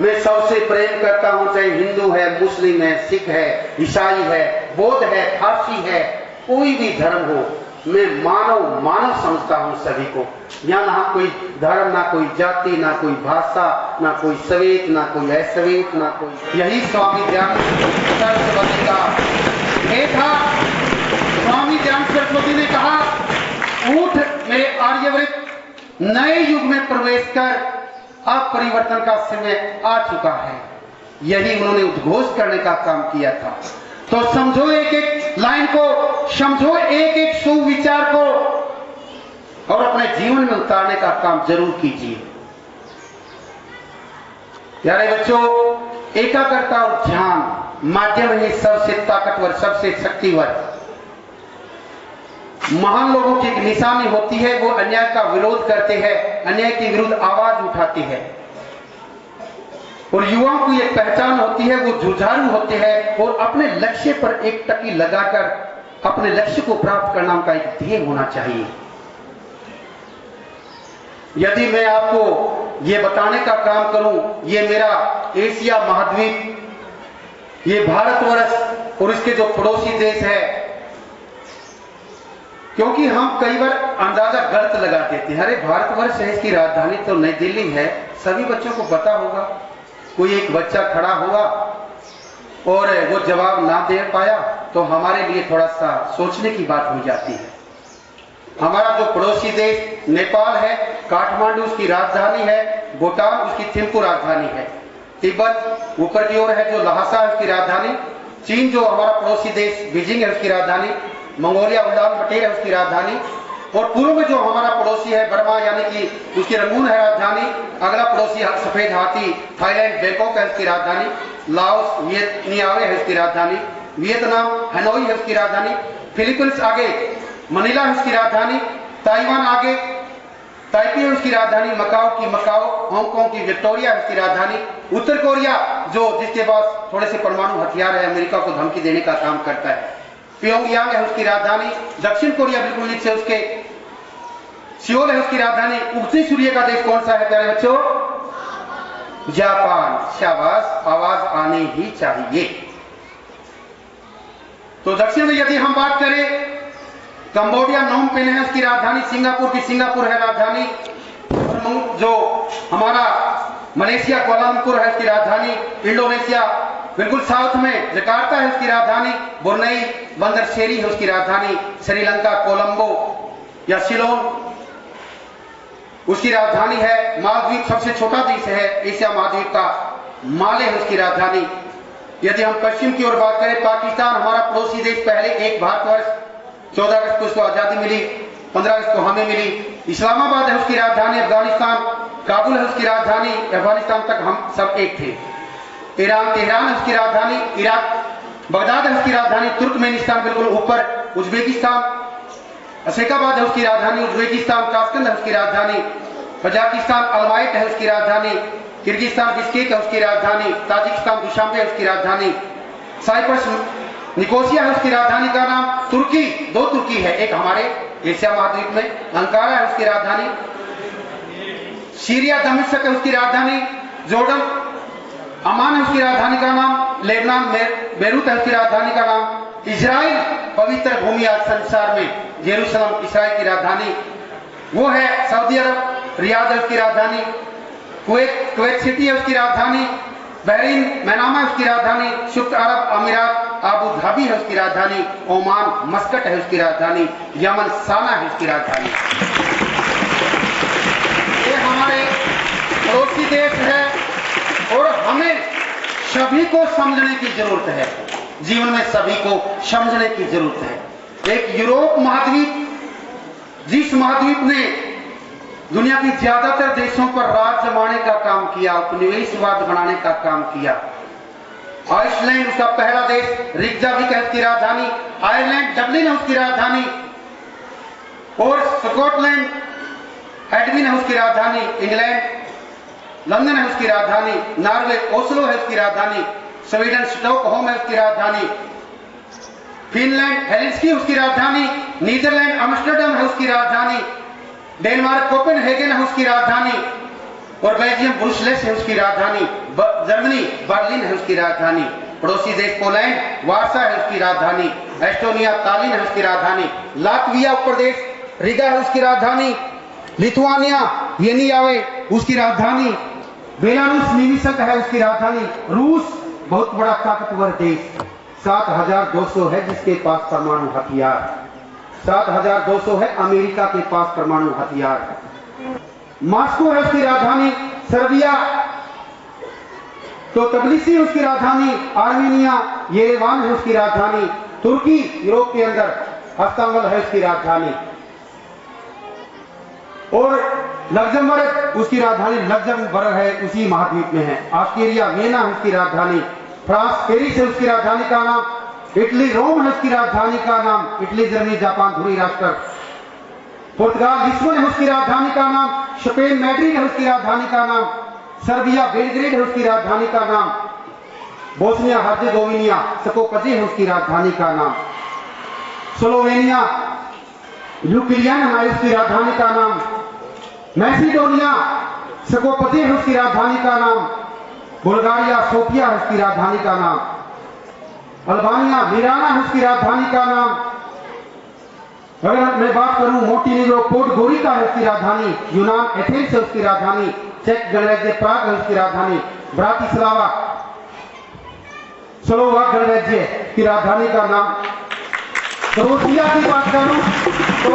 मैं सबसे प्रेम करता हूं, चाहे हिंदू है, मुस्लिम है, सिख है, ईसाई है, बौद्ध है, खासी है, कोई भी धर्म हो, मैं मानव समझता हूं सभी को। यहाँ ना कोई धर्म, ना कोई जाति, ना कोई भाषा, ना कोई श्वेत, ना कोई अश्वेत, ना कोई। यही स्वामी दयानंद सरस्वती का ये था। स्वामी दयानंद सरस्वती ने कहा, उठ मेरे आर्यवृत, नए युग में प्रवेश कर, अब परिवर्तन का समय आ चुका है। यही उन्होंने उद्घोष करने का काम किया था। तो समझो एक एक लाइन को, समझो एक एक सुविचार को और अपने जीवन में उतारने का काम जरूर कीजिए। प्यारे बच्चों, एकाग्रता और ध्यान माध्यम ही सबसे ताकतवर, सबसे शक्तिवर। महान लोगों की एक निशानी होती है, वो अन्याय का विरोध करते हैं, अन्याय के विरुद्ध आवाज उठाती है। और युवाओं की एक पहचान होती है, वो जुझारू होते हैं और अपने लक्ष्य पर एक टकी लगाकर अपने लक्ष्य को प्राप्त करना उनका एक ध्येय होना चाहिए। यदि मैं आपको ये बताने का काम करूं, ये मेरा एशिया महाद्वीप, ये भारतवर्ष और इसके जो पड़ोसी देश है, क्योंकि हम कई बार अंदाजा गलत लगा देते हैं। अरे भारतवर्ष है, इसकी राजधानी तो नई दिल्ली है, सभी बच्चों को पता होगा। कोई एक बच्चा खड़ा हुआ और वो जवाब ना दे पाया तो हमारे लिए थोड़ा सा सोचने की बात हो जाती है। हमारा जो पड़ोसी देश नेपाल है, काठमांडू उसकी राजधानी है, भूटान उसकी थिम्पू राजधानी है, तिब्बत ऊपर की ओर है जो लहासा है उसकी राजधानी, चीन जो हमारा पड़ोसी देश बीजिंग है उसकी राजधानी, मंगोलिया उलान बटेर है उसकी राजधानी, और पूर्व में जो हमारा पड़ोसी है बर्मा यानी कि उसकी रंगून है राजधानी, अगला पड़ोसी सफेद हाथी थाईलैंड बैंकॉक है उसकी राजधानी, लाओस नियावे है उसकी राजधानी, वियतनाम हनोई है उसकी राजधानी, फिलीपींस आगे मनीला है उसकी राजधानी, ताइवान आगे ताइपी है उसकी राजधानी, मकाओ की मकाओ, हांगकांग की विक्टोरिया है उसकी राजधानी, उत्तर कोरिया जो जिसके पास थोड़े से परमाणु हथियार है, अमेरिका को धमकी देने का काम करता है, प्योंगयांग है उसकी राजधानी, दक्षिण कोरिया बिल्कुल नीचे उसके सियोल है उसकी राजधानी। उगते सूर्य का देश कौन सा है प्यारे बच्चों? जापान। शाबाश, आवाज आनी ही चाहिए। तो दक्षिण में यदि हम बात करें कंबोडिया नोम पेन है उसकी राजधानी, सिंगापुर की सिंगापुर है राजधानी, और जो हमारा मलेशिया कोलालमपुर है उसकी राजधानी, इंडोनेशिया बिल्कुल साउथ में जकार्ता है उसकी राजधानी, बुरनई बंदर शेरी है उसकी राजधानी, श्रीलंका कोलंबो या सिलोन उसकी राजधानी है, मालदीव सबसे छोटा देश है एशिया महाद्वीप का, माले है उसकी राजधानी। यदि हम पश्चिम की ओर बात करें, पाकिस्तान हमारा पड़ोसी देश, पहले एक भारतवर्ष, 14 अगस्त को उसको आजादी मिली, 15 अगस्त को हमें मिली। इस्लामाबाद है उसकी राजधानी, अफगानिस्तान काबुल है उसकी राजधानी, अफगानिस्तान तक हम सब एक थे। ईरान तेहरान है उसकी राजधानी, इराक बगदाद है उसकी राजधानी, तुर्कमेनिस्तान बिल्कुल ऊपर, उज्बेकिस्तान अशेकाबाद है उसकी राजधानी, उज्बेकिस्तान ताशकंद है उसकी राजधानी, कजाकिस्तान अलमाइट है उसकी राजधानी, किर्गिस्तान बिश्केक है उसकी राजधानी, ताजिकिस्तान दुशांबे है उसकी राजधानी, साइप्रस निकोसिया है उसकी राजधानी का नाम, तुर्की, 2 तुर्की है, एक हमारे एशिया महाद्वीप में, अंकारा है उसकी राजधानी, सीरिया दमिश्क है उसकी राजधानी, जोर्डन अमान है उसकी राजधानी का नाम, लेबनान बेरूत है उसकी राजधानी का नाम, इजराइल पवित्र भूमि आज संसार में, जेरूसलम इस्राइल की राजधानी वो है, सऊदी अरब रियाद है उसकी राजधानी, कुवैत सिटी है उसकी राजधानी, बहरीन मैनामा है उसकी राजधानी, संयुक्त अरब अमीरात आबू धाबी है उसकी राजधानी, ओमान मस्कट है उसकी राजधानी, यमन साना है उसकी राजधानी। ये हमारे पड़ोसी देश है और हमें सभी को समझने की जरूरत है, जीवन में सभी को समझने की जरूरत है। एक यूरोप महाद्वीप, जिस महाद्वीप ने दुनिया की ज्यादातर देशों पर राज जमाने का काम किया, उपनिवेशवाद बनाने का काम किया। आइसलैंड उसका पहला देश, रिकजाविक है उसकी राजधानी, आयरलैंड डबलिन है उसकी राजधानी, और स्कॉटलैंड एडविन है उसकी राजधानी, इंग्लैंड लंदन है उसकी राजधानी, नॉर्वे ओस्लो है उसकी राजधानी, स्वीडन स्टॉकहोम है उसकी राजधानी, फिनलैंड हेल्सिंकी उसकी राजधानी, नीदरलैंड एम्स्टर्डम है उसकी राजधानी, डेनमार्क कोपेनहेगन है उसकी राजधानी, और बेल्जियम ब्रुसेल्स है उसकी राजधानी, जर्मनी बर्लिन है उसकी राजधानी, पड़ोसी देश पोलैंड वार्सा है उसकी राजधानी, एस्टोनिया तालिन है उसकी राजधानी, लातविया प्रदेश रिगा है उसकी राजधानी, लिथुआनिया येनियावे उसकी राजधानी, बेलारूस मिन्स्क है उसकी राजधानी, रूस बहुत बड़ा ताकतवर देश, 7200 है जिसके पास परमाणु हथियार, 7200 है अमेरिका के पास परमाणु हथियार, मॉस्को है उसकी राजधानी, सर्बिया तो तबिलिसी है उसकी राजधानी, आर्मेनिया येरेवान है उसकी राजधानी, तुर्की यूरोप के अंदर इस्तांबुल है उसकी राजधानी, और लग्जमबर्ग उसकी राजधानी लग्जमबर्ग है उसी महाद्वीप में है, ऑस्ट्रेलिया वियना है उसकी राजधानी, फ्रांस पेरिस है उसकी राजधानी का नाम, इटली रोम है उसकी राजधानी का नाम, इटली जर्मनी जापान धुरी राष्ट्र, पुर्तगाल लिस्बन है उसकी राजधानी का नाम, स्पेन मैड्रिड है उसकी राजधानी का नाम, सर्बिया बेलग्रेड है उसकी राजधानी का नाम, बोस्निया हर्जेगोविना स्कोपजे है उसकी राजधानी का नाम, स्लोवेनिया ल्यूबिलियाना है उसकी राजधानी का नाम, मैसिडोनिया स्कोपजे है उसकी राजधानी का नाम, बुल्गारिया सोफिया है उसकी राजधानी का नाम, अल्बानिया मिराना है उसकी राजधानी का नाम, अगर मैं बात करूं मोंटीनेग्रो पोडगोरिका है उसकी राजधानी, यूनान एथेंस है उसकी राजधानी, चेक गणराज्य प्राग है उसकी राजधानी, ब्रातिस्लावा स्लोवाक गणराज्य की राजधानी का नाम, क्रोएशिया की बात करूं तो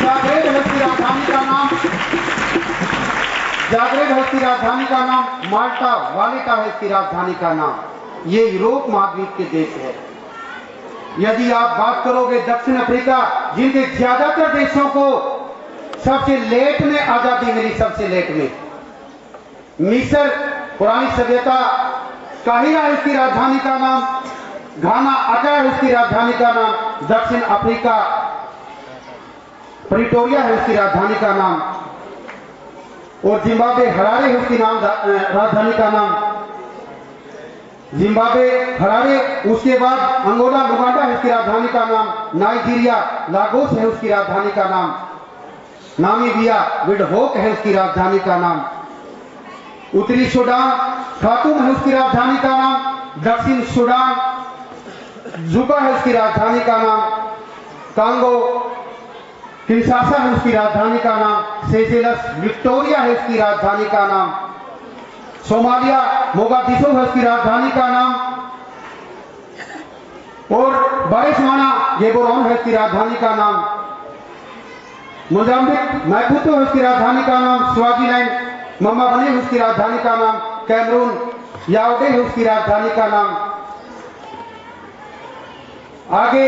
जाग्रेब है उसकी राजधानी का नाम, जाग्रेब है उसकी राजधानी का नाम, माल्टा वालेटा है इसकी राजधानी का नाम। ये यूरोप महाद्वीप के देश है। यदि आप बात करोगे दक्षिण अफ्रीका, जिनके ज्यादातर देशों को सबसे लेट में आजादी मिली, सबसे लेट में, मिस्र पुरानी सभ्यता, काहिरा है उसकी राजधानी का नाम, घाना अका है उसकी राजधानी का नाम, दक्षिण अफ्रीका प्रिटोरिया है उसकी राजधानी का नाम, और जिम्बाब्वे हरारे है उसकी राजधानी का नाम, जिम्बाब्वे हरारे, उसके बाद अंगोला लुगांडा है उसकी राजधानी का नाम, नाइजीरिया लागोस है उसकी राजधानी का नाम, नामीबिया विंडहोक है उसकी राजधानी का नाम, उत्तरी सूडान खार्टूम है उसकी राजधानी का नाम, दक्षिण सूडान जुबा है उसकी राजधानी का नाम, कांगो किंशासा है उसकी राजधानी का नाम, सेशेल्स विक्टोरिया है उसकी राजधानी का नाम, सोमालिया मोगादिशो है उसकी राजधानी का नाम, और बारिशवाना गेबोरोन है उसकी राजधानी का नाम, मोजाम्बिक मैपुतो है उसकी राजधानी का नाम, स्वाजीलैंड मम्माबनी है उसकी राजधानी का नाम, कैमरून याओडे है उसकी राजधानी का नाम। आगे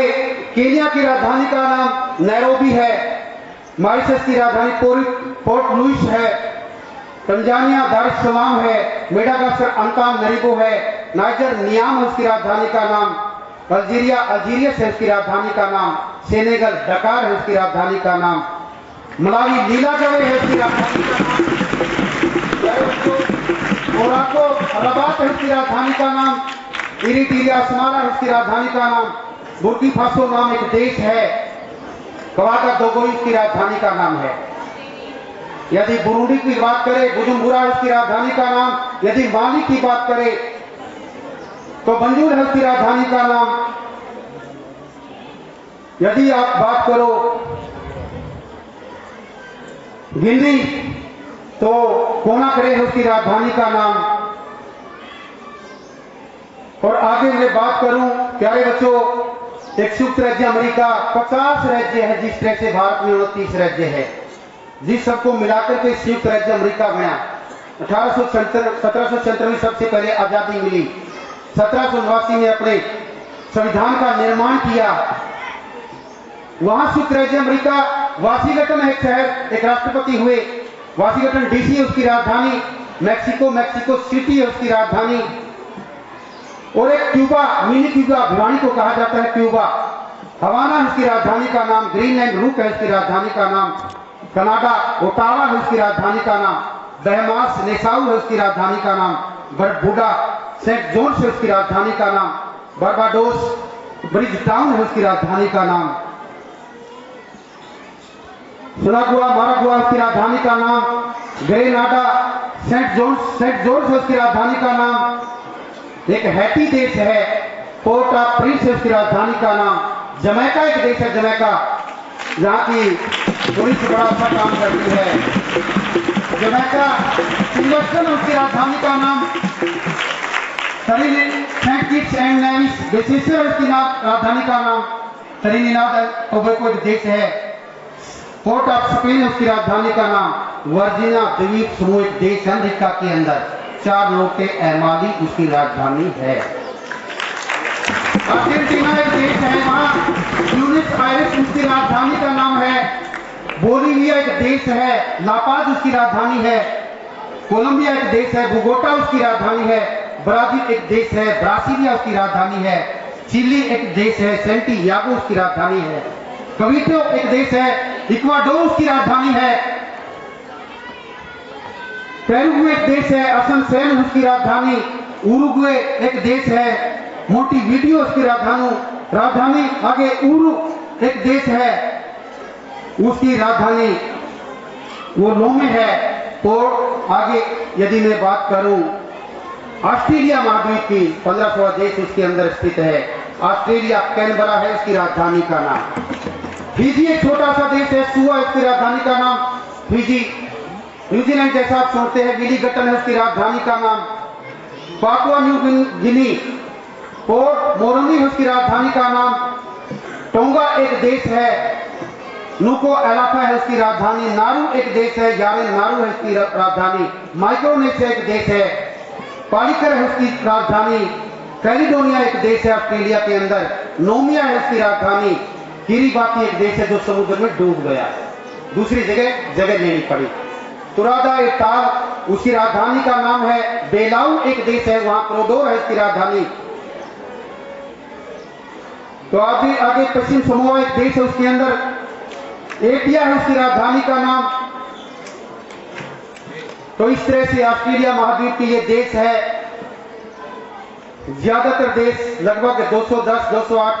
केन्या की राजधानी का नाम नैरोबी है, मॉरिशस की राजधानी पोर्ट लुइस है, तंजानिया दार एस सलाम है, मेडागास्कर अंतानारिवो है, नाइजर नियाम है उसकी राजधानी का नाम, अल्जीरिया अल्जीरियस है उसकी राजधानी का नाम, सेनेगल डकार है उसकी राजधानी का नाम, मलावी लीलागवे है उसकी राजधानी का नाम, मोरक्को रबात है उसकी राजधानी का नाम, इरिट्रिया अस्मारा है उसकी राजधानी का नाम, बुर्किना फासो नाम एक देश है, कवागादोगो इसकी राजधानी का नाम है। यदि बुरुंडी की बात करें बुजुम्बुरा उसकी राजधानी का नाम, यदि माली की बात करें तो बंजूर है उसकी राजधानी का नाम, यदि आप बात करो गिनी तो कोनाक्रे है उसकी राजधानी का नाम। और आगे मैं बात करूं प्यारे बच्चों, एक संयुक्त राज्य अमेरिका 50 राज्य है, जिस तरह से भारत में 29 राज्य है, जिस सबको मिलाकर के संयुक्त राज्य अमेरिका बना। 1797 में सबसे पहले आजादी मिली, 1789 में अपने संविधान का निर्माण किया। वहां संयुक्त राज्य अमेरिका वाशिंगटन एक शहर, एक राष्ट्रपति हुए, वाशिंगटन डीसी है उसकी राजधानी, मैक्सिको सिटी है उसकी राजधानी, और एक क्यूबा मिनी क्यूबा भिवानी को कहा जाता है क्यूबा, हवाना है उसकी राजधानी का नाम, ग्रीनलैंड रूक है उसकी राजधानी का नाम, कनाडा ओटावा है उसकी राजधानी का नाम, बहमास नेसाउ है उसकी राजधानी का नाम, बरबुडा सेंट जोन्स है उसकी राजधानी का नाम, बारबाडोस ब्रिज टाउन है उसकी राजधानी का नाम, सुनागुआ मारागुआ उसकी राजधानी का नाम, ग्रेनाडा सेंट जॉर्ज है उसकी राजधानी का नाम, एक हैती देश है, पोर्ट ऑफ प्रिंस है उसकी राजधानी का नाम, जमैका एक देश है, जमैका जहाँ की पुलिस बड़ा अच्छा काम करती है, जमैका सिंगस्टन है उसकी राजधानी का नाम, सेंट किट्स एंड नेविस बेसिसर है उसकी राजधानी का नाम, ट्रिनिडाद एंड टोबैगो एक देश है, पोर्ट ऑफ स्पेन है उसकी राजधानी का नाम, वर्जीनिया द्वीप समूह एक देश है अमेरिका के अंदर, 4 लोग के एमाली उसकी राजधानी है। अर्जेंटीना एक देश है, वहां ब्यूनस आयर्स उसकी राजधानी का नाम है, बोलीविया एक देश है, लापाज उसकी राजधानी है, कोलंबिया एक देश है, बोगोटा उसकी राजधानी है, ब्राजील एक देश है, ब्रासीलिया उसकी राजधानी है, चिली एक देश है, सेंटियागो उसकी राजधानी है, कविटो एक देश है, इक्वाडोर उसकी राजधानी है, पेरू एक देश है, असनसेन उसकी राजधानी, उरुग्वे एक देश है, मोंटेविडियो उसकी राजधानी, आगे उरु एक देश है, उसकी राजधानी वो लोमे है। तो आगे यदि मैं बात करूं ऑस्ट्रेलिया महाद्वीप की 1500 देश उसके अंदर स्थित है, ऑस्ट्रेलिया कैनबरा है उसकी राजधानी का नाम, फिजी एक छोटा सा देश है, सुआ उसकी राजधानी का नाम फिजी, न्यूजीलैंड जैसा आप सुनते हैं विलिंगटन है उसकी राजधानी का नाम, पापुआ न्यू गिनी पोर्ट मोरनी है उसकी राजधानी का नाम, टोंगा एक देश है, नुको एलाफा है उसकी राजधानी, नारू एक देश है, यारेन नारू है उसकी राजधानी, माइक्रोनेशिया एक देश है, पालिकर है उसकी राजधानी, कैलिडोनिया एक देश है ऑस्ट्रेलिया के अंदर, नोमिया है उसकी राजधानी, किरिबाती एक देश है जो समुद्र में डूब गया, दूसरी जगह लेनी पड़ी, तुरादा एक ताल उसकी राजधानी का नाम है, बेलाऊ एक देश है, वहां क्रोडोर है उसकी राजधानी। तो आगे पश्चिम समोआ एक देश है, उसके अंदर एटिया है उसकी राजधानी का नाम। तो इस तरह से ऑस्ट्रेलिया महाद्वीप के ये देश है, ज्यादातर देश लगभग 210-208 के